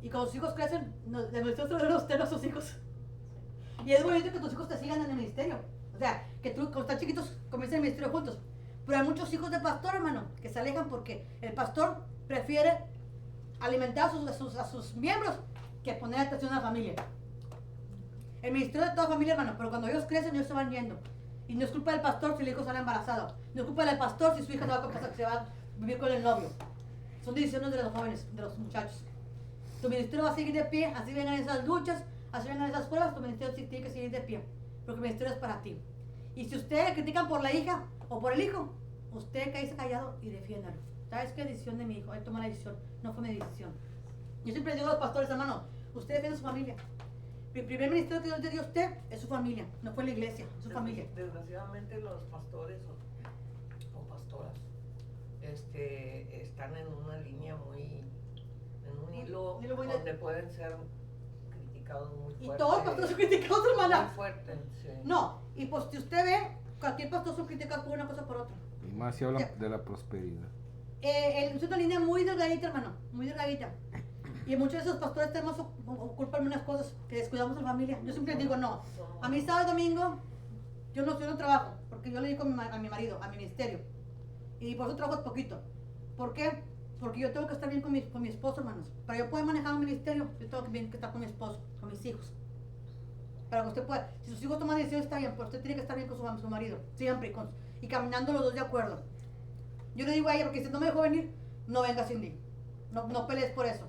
Y cuando sus hijos crecen, el ministerio es de usted, no sus hijos. Y es bonito que tus hijos te sigan en el ministerio. O sea, que tú, cuando están chiquitos, comiencen el ministerio juntos. Pero hay muchos hijos de pastor, hermano, que se alejan porque el pastor prefiere alimentar a sus miembros que poner atención a la familia. El ministerio de toda familia, hermano, pero cuando ellos crecen, ellos se van yendo. Y no es culpa del pastor si el hijo sale embarazado. No es culpa del pastor si su hija se va a vivir con el novio. Son decisiones de los jóvenes, de los muchachos. Tu ministerio va a seguir de pie, así vengan esas luchas, así vengan esas pruebas, tu ministerio sí tiene que seguir de pie. Porque el ministerio es para ti. Y si ustedes critican por la hija o por el hijo, usted cae callado y defiéndalo. ¿Sabes qué? Decisión de mi hijo, él toma la decisión, no fue mi decisión. Yo siempre digo a los pastores, hermano, usted defiende a su familia. El primer ministerio que Dios le dio a usted es su familia, no fue la iglesia, es su familia. Desgraciadamente los pastores o pastoras están en una línea en un hilo donde pueden ser criticados muy fuerte. Y todos los pastores son criticados, hermana. Muy fuerte, sí. No, y pues si usted ve, cualquier pastor son criticados por una cosa o por otra. Y más si hablan de la prosperidad. Es una línea muy delgadita, hermano, muy delgadita. Y muchos de esos pastores tenemos culpa en unas cosas, que descuidamos a la familia. Yo siempre digo, no, a mí sábado y domingo, yo no trabajo, porque yo le digo a mi marido, a mi ministerio. Y por eso trabajo poquito. ¿Por qué? Porque yo tengo que estar bien con mi esposo, hermanos. Para yo poder manejar un ministerio, yo tengo que estar con mi esposo, con mis hijos. Para que usted pueda, si sus hijos toman decisiones, está bien, pero usted tiene que estar bien con su marido, siempre, y caminando los dos de acuerdo. Yo le digo a ella, porque si no me dejó venir, no venga, Cindy. No pelees por eso.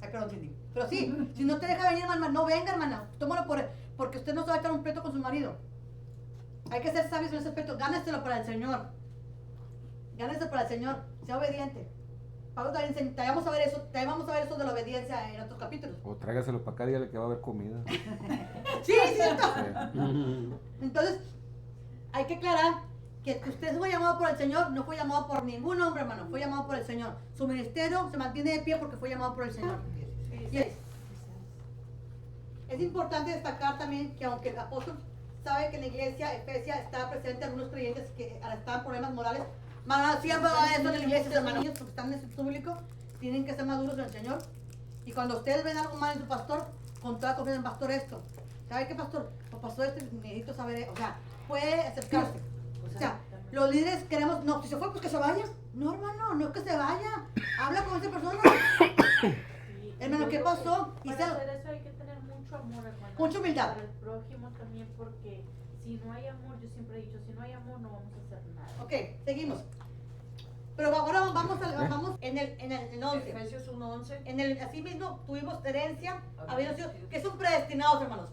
Ay, perdón, Cindy. Pero sí, si no te deja venir, hermana, no venga, hermana. Tómalo porque usted no se va a echar un pleito con su marido. Hay que ser sabios en ese aspecto. Gáneselo para el Señor. Gáneselo para el Señor. Sea obediente. Pablo también vamos a ver eso de la obediencia en otros capítulos. O tráigaselo para acá, dígale que va a haber comida. Sí, cierto. Entonces, hay que aclarar que usted fue llamado por el Señor, no fue llamado por ningún hombre, hermano, fue llamado por el Señor. Su ministerio se mantiene de pie porque fue llamado por el Señor. Y es importante destacar también que aunque el apóstol sabe que en la iglesia Efesia está presente algunos creyentes que estaban problemas morales, siempre va a eso en la iglesia, hermanos, porque están en el público, tienen que ser maduros en el Señor. Y cuando ustedes ven algo mal en su pastor, con toda confianza, pastor, esto. ¿Sabe qué, pastor? O pastor, necesito saber, o sea, puede acercarse. O sea, los líderes queremos, no, si se fue, pues que se vaya. No, hermano, no es que se vaya. Habla con esa persona. Hermano, ¿qué pasó? Para hacer eso hay que tener mucho amor, hermano. Mucha humildad. Para el prójimo también, porque si no hay amor, yo siempre he dicho, si no hay amor no vamos a hacer nada. Ok, seguimos. Pero ahora vamos en el 11. Efesios 1:11. En el, así mismo tuvimos herencia, que son predestinados, hermanos.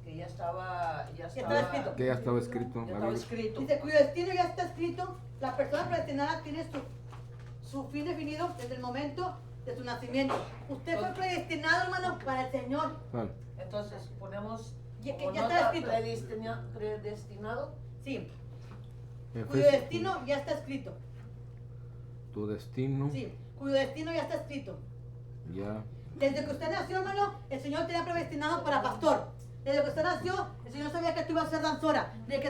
Que ya estaba escrito. Que ya estaba escrito. Ya estaba escrito. Dice, cuyo destino ya está escrito, la persona predestinada tiene su fin definido desde el momento de su nacimiento. Usted fue predestinado, hermano, para el Señor. Vale. Entonces ponemos Ya como está nota escrito. predestinado. Sí, cuyo Efesios, destino ya está escrito. tu destino Sí, cuyo destino ya está escrito. ya. Desde que usted nació, hermano, el Señor te ha predestinado para pastor. Desde que usted nació, el Señor sabía que tú ibas a ser danzora. Desde que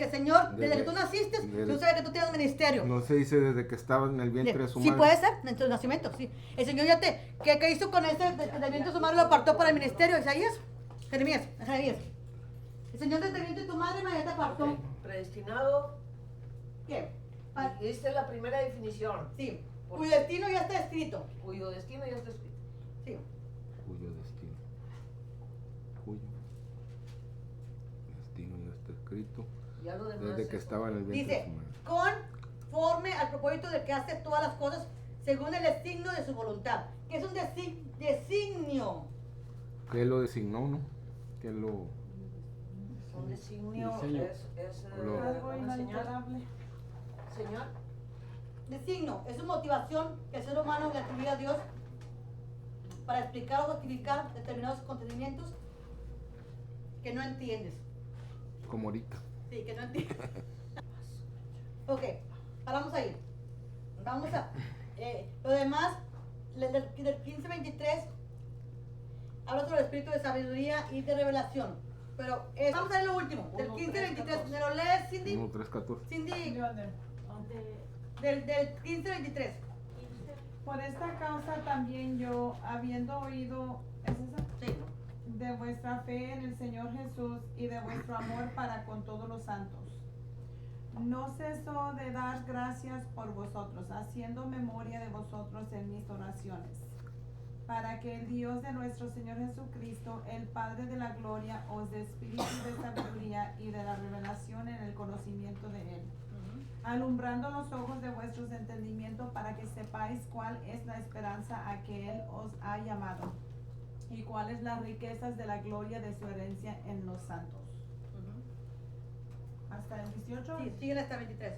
el Señor, desde que tú naciste, el Señor sabía que tú tenías un ministerio. No se dice desde que estaba en el vientre de su Sí madre. puede ser, en tu nacimiento, sí. El Señor ya ¿qué hizo con ese desde el vientre de su madre? Lo apartó para el ministerio, Isaías, Jeremías. El Señor desde el vientre de tu madre ya te apartó. Ok, predestinado ¿Qué? Pa- Esta es la primera definición, sí, ¿Por cuyo qué? destino ya está escrito. cuyo destino ya está escrito. Sí. Cuyo destino. Cuyo destino ya está escrito. Ya lo demás Desde que es estaba en el vientre de Dice, su madre. conforme al propósito de que hace todas las cosas según el designio de su voluntad. Que es un designio. ¿Qué lo designó, no? ¿Qué lo...? un designio, Diseño. Lo- Algo una señal. inalterable. Señal. Designio es una motivación que el ser humano le atribuye a Dios para explicar o justificar determinados acontecimientos que no entiendes. Como ahorita. Sí, que no entiendes. Ok, paramos ahí. Vamos a... lo demás, del 15:23, habla sobre el espíritu de sabiduría y de revelación. Pero vamos a ver lo último, del 15:23. ¿Me lo lees, Cindy? 1, 3, 14. Cindy, Leonel. del 15:23. Por esta causa también yo, habiendo oído, ¿es esa? Sí. De vuestra fe en el Señor Jesús y de vuestro amor para con todos los santos. No ceso de dar gracias por vosotros, haciendo memoria de vosotros en mis oraciones, para que el Dios de nuestro Señor Jesucristo, el Padre de la gloria, os dé espíritu de sabiduría y de la revelación en el conocimiento de Él, alumbrando los ojos de vuestros entendimientos para que sepáis cuál es la esperanza a que Él os ha llamado y cuáles las riquezas de la gloria de su herencia en los santos. Hasta el 18. Sí, siguen hasta 23.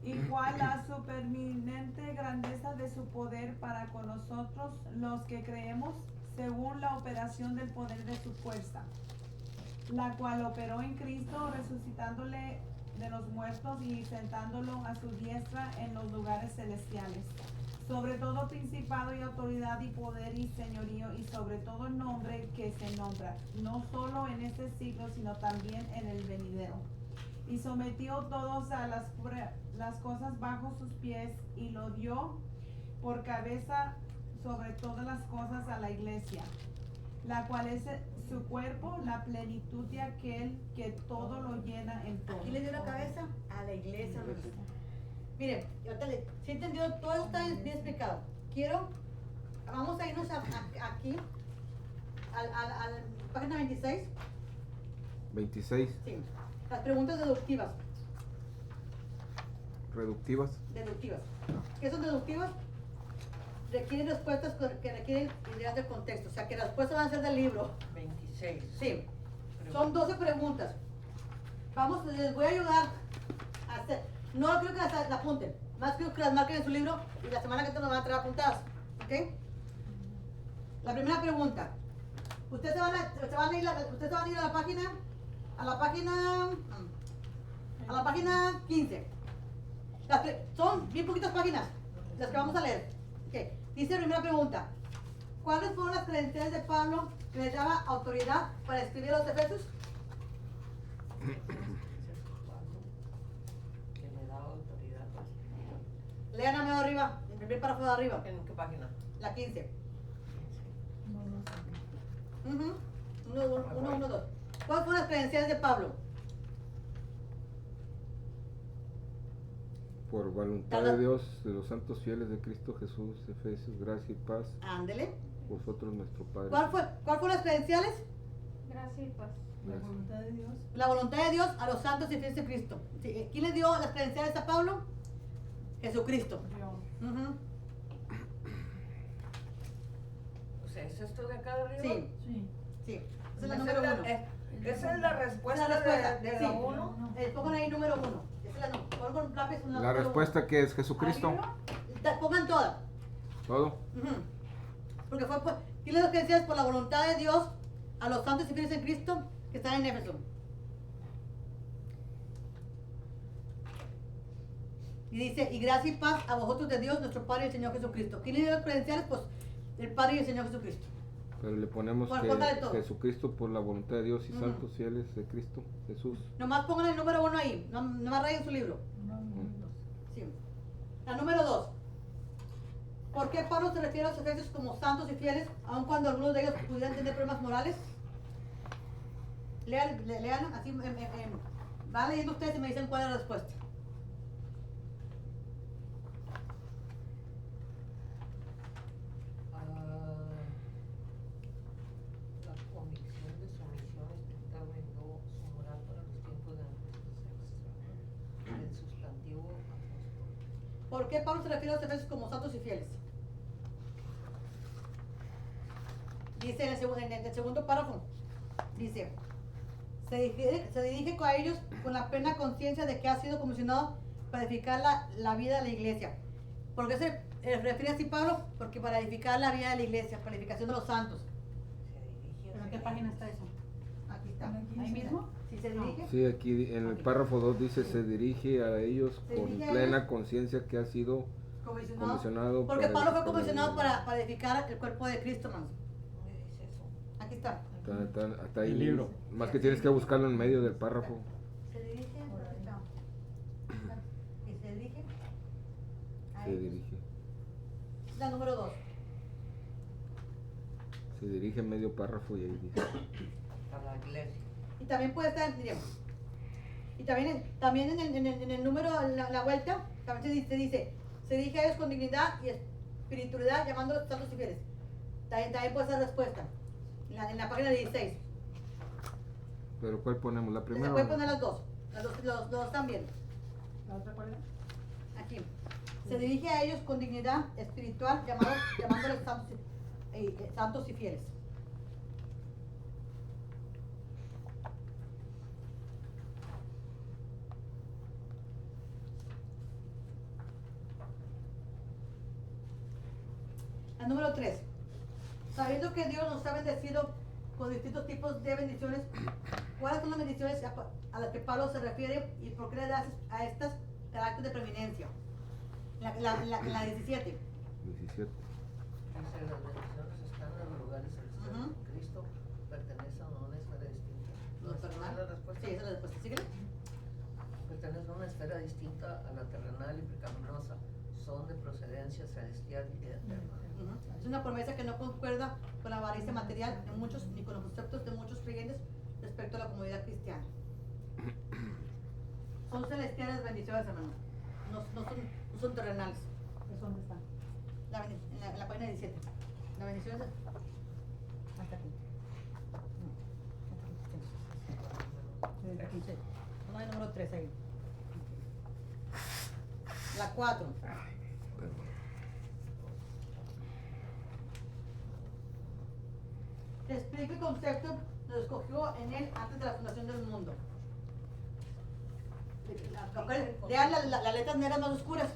Y cuál la superminente grandeza de su poder para con nosotros los que creemos, según la operación del poder de su fuerza, la cual operó en Cristo, resucitándole de los muertos y sentándolo a su diestra en los lugares celestiales, sobre todo principado y autoridad y poder y señorío y sobre todo nombre que se nombra, no solo en este siglo, sino también en el venidero. Y sometió todos a las cosas bajo sus pies y lo dio por cabeza sobre todas las cosas a la iglesia, la cual es su cuerpo, la plenitud de aquel que todo lo llena en todo. Aquí le dio la cabeza a la iglesia. Miren, si entendió, todo está bien explicado. Vamos a irnos aquí, a la página 26. 26. Sí, las preguntas deductivas. Reductivas. Deductivas. ¿Qué son deductivas? Requieren respuestas que requieren ideas del contexto, o sea que las respuestas van a ser del libro. 26. Sí, son 12 preguntas. Les voy a ayudar a hacer, no creo que las apunten, más creo que las marquen en su libro y la semana que viene nos van a traer apuntadas, ¿ok? La primera pregunta, ustedes se van a ir a la página 15. Son bien poquitas páginas las que vamos a leer. Okay. Dice la primera pregunta, ¿cuáles fueron las credenciales de Pablo que le daba autoridad para escribir a los Efesios? Que le da autoridad. Lean a medio arriba, el primer párrafo de arriba, ¿En qué página? la 15. 1, 2. ¿Cuáles fueron las credenciales de Pablo? Por voluntad de Dios, de los santos fieles de Cristo Jesús, Efesios, gracia y paz, Ándele. vosotros nuestro Padre. ¿Cuál fueron las credenciales? Gracias y paz. La voluntad de Dios. La voluntad de Dios a los santos y fieles de Cristo. Sí, ¿quién le dio las credenciales a Pablo? Jesucristo. Dios. Ujú. O sea, ¿es esto de acá de arriba? Sí, Sí. sí. Esa es la número 1. Esa es la respuesta, Esa es la respuesta, de sí. la 1. Pongan ahí número 1. Esa es la número. Pongan con un lápiz una La número respuesta que es Jesucristo. uno. Pongan todas. Todo. Ujú. Porque tiene las credenciales por la voluntad de Dios a los santos y fieles en Cristo que están en Éfeso. Y dice, y gracia y paz a vosotros de Dios, nuestro Padre y el Señor Jesucristo. ¿Quién le dio las credenciales? Pues el Padre y el Señor Jesucristo. Pero le ponemos Bueno, que póngale todo. Jesucristo por la voluntad de Dios y Ujú. santos fieles de Cristo Jesús. Nomás pongan el número 1 ahí, nomás rayen su libro. Sí. La número 2. ¿Por qué Pablo se refiere a los efesios como santos y fieles, aun cuando algunos de ellos pudieran tener problemas morales? Lean así, van leyendo ustedes y me dicen cuál es la respuesta. antiguo apóstol. ¿Por qué Pablo se refiere a los efesios como santos y fieles? Dice en el segundo párrafo, dice, se dirige a ellos con la plena conciencia de que ha sido comisionado para edificar la vida de la iglesia. ¿Por qué se refiere así Pablo? Porque para edificar la vida de la iglesia, para la edificación de los santos. Se dirige ¿Pero en hacia qué página ellos. está eso? Aquí está. Aquí Ahí dice. mismo. Si se dirige. Sí, aquí en el párrafo 2 dice, se dirige a ellos Se con dirige a plena ellos. conciencia que ha sido Comisionado. comisionado. Porque para Pablo fue edificar la comisionado vida. para edificar el cuerpo de Cristo, hermanos. ¿Dónde dice eso? Aquí está. Está ahí. El libro. Más que tienes que buscarlo en medio del párrafo. Se dirige. Aquí está. Y se dirige. a Se ellos. dirige. La número 2. Se dirige en medio párrafo y ahí dice. A la iglesia. Y también puede estar, diríamos, y también en el número, la vuelta, también se dice, se dirige a ellos con dignidad y espiritualidad, llamándolos santos y fieles. También puede ser respuesta, en la página 16. Pero ¿cuál ponemos? ¿La Se primera? puede o- poner las dos, los dos también. ¿La otra cuál era? Aquí. Se dirige a ellos con dignidad espiritual, llamándoles santos y fieles. La número 3. Sabiendo que Dios nos ha bendecido con distintos tipos de bendiciones, ¿cuáles son las bendiciones a las que Pablo se refiere y por qué le das a estas carácter de preeminencia? La 17. 17. Dice, las bendiciones están en los lugares celestiales. Ujú. Cristo pertenece a una esfera distinta. ¿No ¿Esa está es mal? la respuesta? Sí, esa es la respuesta. Síguele. Pertenece a una esfera distinta a la terrenal y pecaminosa. Son de procedencia celestial y eterna. Ujú. Es una promesa que no concuerda con la avaricia material de muchos ni con los conceptos de muchos creyentes respecto a la comunidad cristiana. Son celestiales bendiciones, hermano. No son terrenales. ¿Es dónde está? En la página 17. La bendición es hasta aquí. Sí, desde aquí. Sí. No hay número 3 ahí. La 4. Explica el concepto, lo escogió en él antes de la fundación del mundo. Lean las letras negras más oscuras.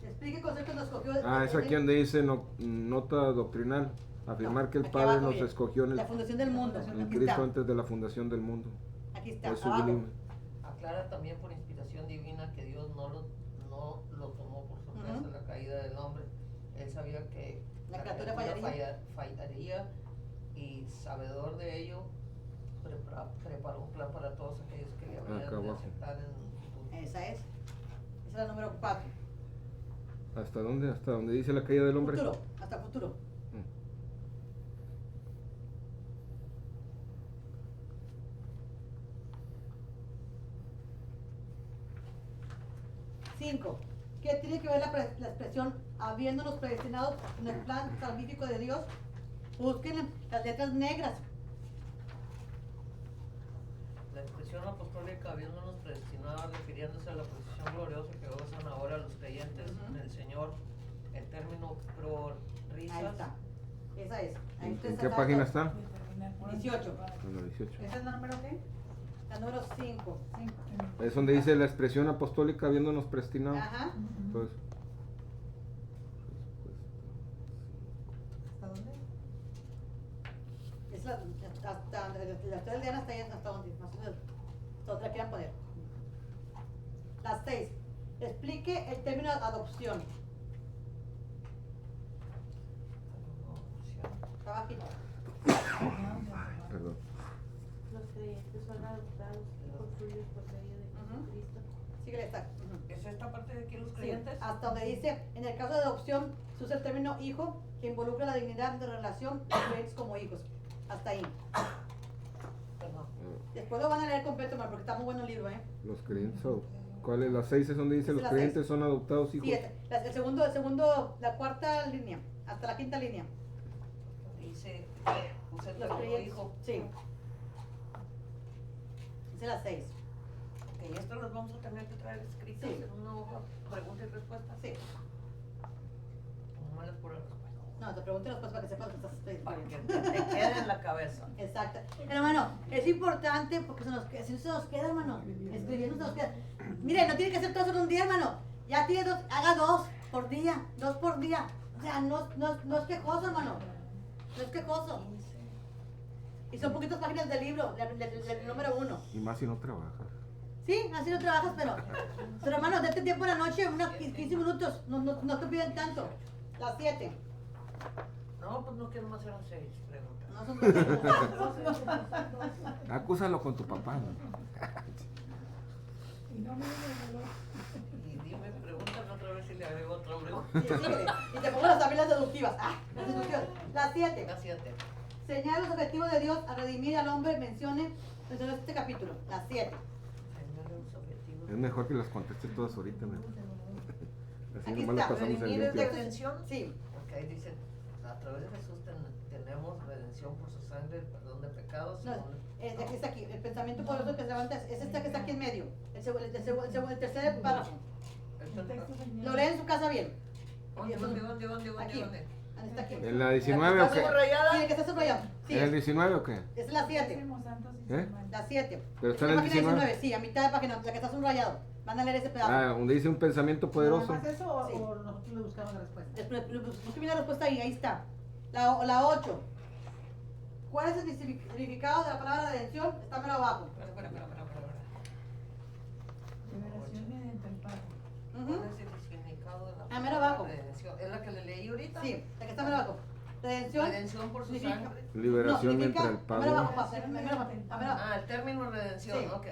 Explica el concepto, lo escogió Ah, es en aquí él. donde dice nota doctrinal. Afirmar No, que el aquí Padre abajo nos viene. escogió en La fundación del mundo. en Aquí Cristo está. antes de la fundación del mundo. Aquí está. Es Abajo. sublime. Aclara también por inspiración divina que Dios no lo tomó por sorpresa Ujú. la caída del hombre. Él sabía que La criatura fallaría y sabedor de ello preparó un plan para todos aquellos que le habrían Acá de abajo. aceptar en un futuro. Esa es. Esa es la número 4. ¿Hasta dónde? ¿Hasta dónde dice la caída del hombre? Futuro. Hasta futuro. Mm. 5. ¿Qué tiene que ver la expresión habiéndonos predestinados en el plan salvífico de Dios? Busquen las letras negras. La expresión apostólica habiéndonos predestinado refiriéndose a la posición gloriosa que gozan ahora los creyentes Ujú. en el Señor. El término pro Ahí risas está. Esa es. Ahí ¿En ustedes qué sacan página las- está? 18. En la 18. ¿Ese es el número qué? La número 5. 5. Es donde dice la expresión apostólica habiéndonos predestinado. Ajá. Entonces, ¿Hasta dónde? Es hasta ustedes lean hasta ahí, hasta donde, más o menos, hasta donde la quieran poner. Las 6. Explique el término adopción. Está bajito. perdón. Los creyentes son adoptados y construidos por medio de Ujú. Jesucristo. Síguele, está. Ujú. ¿Es esta parte de aquí los Sí, creyentes? hasta donde dice, en el caso de adopción, se usa el término hijo, que involucra la dignidad de relación de creyentes como hijos. Hasta ahí. Perdón. Después lo van a leer completo, hermano, porque está muy bueno el libro, ¿eh? Los creyentes. ¿Cuál es? La 6 es donde dice Es los la creyentes son adoptados hijos. Sí, el segundo, la cuarta línea, hasta la quinta línea. Dice, usa el Los término creyentes. hijo. Sí. Dice las 6. Ok, esto los vamos a tener que traer escritos Sí. en una hoja, pregunta y respuesta. Sí. No me las pura respuesta. No, te pregunto después para que sepas lo que estás Para que escribiendo. te quede en la cabeza. Exacto. Pero hermano, es importante porque si no se nos queda, hermano. Escribiendo se nos queda. Mire, no tiene que ser todo eso en un día, hermano. Ya tiene dos, haga 2 por día, 2 por día. O sea, no es quejoso, hermano. No es quejoso. Y son poquitas páginas del libro, del número 1. Y más si no trabajas. Sí, así no trabajas, pero hermano, date tiempo en la noche, unos 15 minutos. No te piden tanto. Las 7. No, pues no quiero más eran 6 preguntas. No son Acúsalo con tu papá. ¿No? Y no me digas, Y dime, pregúntame otra vez si le agrego otra pregunta. Sí, síguele. Y te pongo las tabelas deductivas. Las deductivas. Las 7. Las 7. Señala los objetivos de Dios a redimir al hombre, menciona este capítulo. Las 7. Es mejor que las contestes todas ahorita, ¿no? Así Aquí nomás las está, pasamos en redimir es limpio. redención. Sí. Porque ahí dice, a través de Jesús tenemos redención por su sangre, el perdón de pecados. No, según- aquí está aquí. El pensamiento poderoso que se levanta es este que está aquí en medio. El tercer párrafo. Lo lee en su casa bien. ¿Dónde? Aquí. Está aquí. ¿En la 19 o ¿Está qué? subrayada? Sí, el que está subrayado. Sí. ¿En el 19 o qué? Esa es la 7. Hacemos santos y ¿Eh? humanos. La 7. Pero está en el 19. Sí, a mitad de página, la que está subrayado. Van a leer ese pedazo. Ah, donde dice un pensamiento poderoso. ¿Nada más eso o, Sí. o nosotros le buscamos la respuesta? Busque bien la respuesta ahí está. La 8. ¿Cuál es el significado de la palabra redención? Está menos abajo. Espera. Liberación mediante el pago. Ujú. ¿Cuál es el significado de la Ah, mero palabra abajo. redención? ¿Es la que le leí ahorita? Sí, la que está menos abajo. Redención. Redención por su significa- sangre. Liberación no, significa- entre el pago. Mero abajo, mero abajo, mero abajo. Ah, el término redención. Sí. Ok.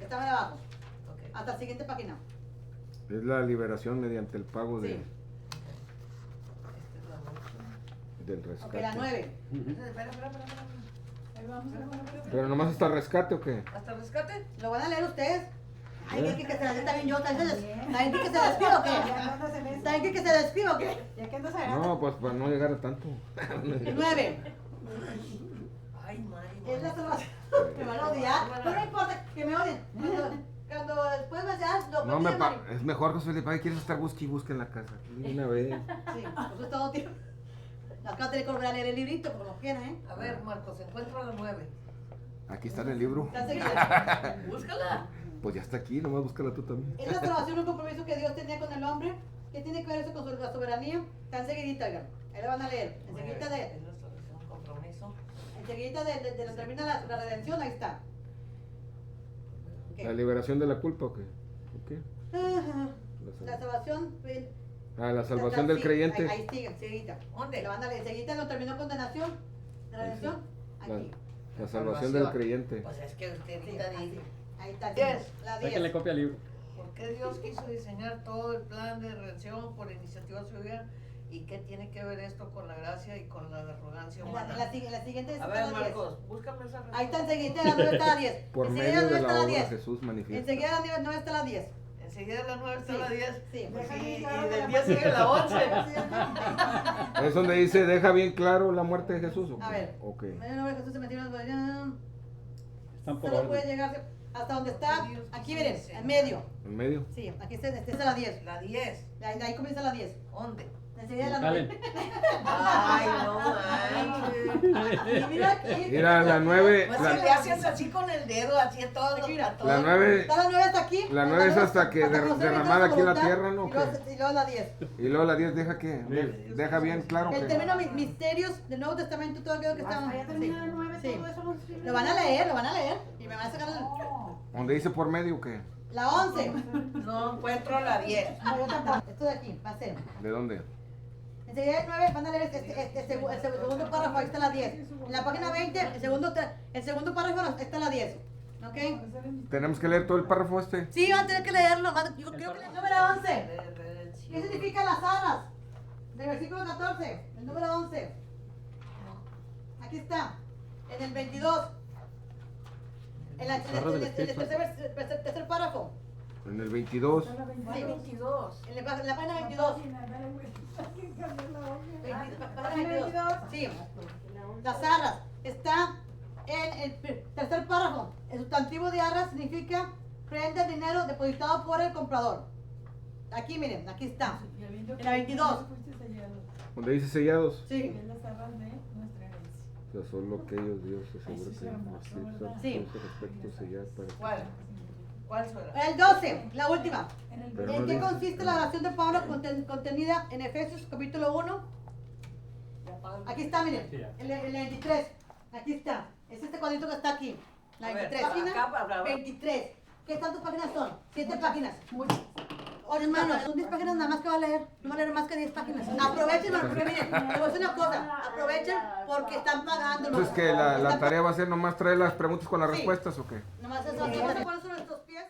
Está menos abajo. Ok. Hasta la siguiente página. Es la liberación mediante el pago Sí. Esta es la noche. del Ok, rescate. la 9. Espera. Ahí vamos a Pero nomás hasta el rescate o qué? ¿Hasta el rescate? ¿Lo van a leer ustedes? Ay, ¿Eh? que se la está bien yo. ¿También que se describe o qué? Ya andas en eso. ¿También que se describe o qué? Ya que andas agarrando. No, pues para no llegar a tanto. 9. Ay, Mari. Es la salvación. Me van a odiar. No me importa que me odien. Cuando después me seas, lo No que me diga pa Mari. es mejor, José Felipe, ay, quieres estar busque y busque en la casa. De una vez. Sí, eso es todo, tío. Las vas a tener que volver a leer el librito, como quiera, ¿eh? A ver, Marcos, encuentro la 9. Aquí está en el libro. Está enseguida. Búscala. Pues ya está aquí, nomás búscala tú también. Es la salvación, un compromiso que Dios tenía con el hombre. ¿Qué tiene que ver eso con la soberanía? Está enseguidita, oigan. Ahí la van a leer. Enseguidita Es de un compromiso. la termina la redención, ahí está. Ok. ¿La liberación de la culpa o qué? ¿O qué? Ajá. La La salvación. Ah, la salvación del sí, creyente. Ahí sigue, enseguidita. ¿Dónde? La van a leer. Enseguidita no terminó condenación. La redención. Aquí. La salvación del creyente. Pues es que usted Sí, ahorita así. dice, Ahí está. 10. La Sáquenle 10. copia al libro. ¿por qué Dios quiso diseñar todo el plan de redención por iniciativa suya? ¿Y qué tiene que ver esto con la gracia y con la arrogancia humana? La siguiente es A la ver, 10. Marcos, búscame esa respuesta. Ahí está enseguida, la 9 está la 10. Por Enseguida medio la 9 de está la la obra 10. Jesús manifiesta. Enseguida la 9 está la 10. Enseguida la 9 está Sí, la 10. sí. Pues Deja sí, bien y claro que del la 10 sigue la 11. Es donde dice, deja bien claro la muerte de Jesús. ¿o qué? A ver. Ok. Medio nombre de Jesús se metió en la Están por Solo puede orden. llegarse hasta donde está. Dios Aquí quiso miren, diseñar. en medio. ¿En medio? Sí, aquí está, esta es la 10. La 10. Ahí comienza la 10. ¿Dónde? Enseguida la Calen. 9. Ay, no manches. Y mira aquí. Mira, la 9. Pues si le haces así con el dedo, así a todos. Aquí, mira. a todos. La 9. Está la 9 hasta aquí. La 9 es hasta que cuando se derramada su aquí en la voluntad, tierra, ¿no? Y luego la 10. Y luego la 10 deja que. Deja bien claro El que. término misterios del Nuevo Testamento, todo aquello que Hasta estamos. ya termina la 9, Sí. todo eso lo escribe. Lo van a leer, lo van a leer. Y me van a sacar No. Donde dice por medio, ¿qué? la 11. No encuentro la 10. No, yo tampoco. Esto de aquí va a ser. ¿De dónde? Enseguida el 9 van a leer el segundo párrafo, ahí está la 10. En la página 20, el segundo párrafo está la 10. ¿Ok? Tenemos que leer todo el párrafo este. Sí, van a tener que leerlo. Yo creo que el número 11. Redención. ¿Qué significa las alas? Del versículo 14, el número 11. Aquí está, en el 22. En el tercer párrafo. En el 22. Sí, 22. en la página 22. Página 22. Sí, las arras. Está en el tercer párrafo. El sustantivo de arras significa creen del dinero depositado por el comprador. Aquí miren, aquí está. En la 22. Donde dice sellados. Sí. Es las arras de nuestra herencia. O sea, solo que ellos, Dios, asegura Eso que es hermoso, así ¿verdad? Sí. con ese respecto sellar para que- ¿Cuál? ¿Cuál será? El 12, la última. En el Pero ¿En no qué dice. consiste la oración de Pablo contenida en Efesios capítulo 1? Aquí está, miren, el 23. Aquí está. Es este cuadrito que está aquí. La A ver, 23. acá para- 23. ¿Qué tantas páginas son? 7 páginas. Oye, hermano, son 10 páginas nada más que va a leer. No va a leer más que 10 páginas. Aprovechen, porque miren, les voy a decir una cosa. Aprovechen porque están pagando. Entonces, que la Están tarea va a ser nomás traer las preguntas con las Sí. respuestas o qué? Nomás eso. ¿Cuáles son nuestros pies?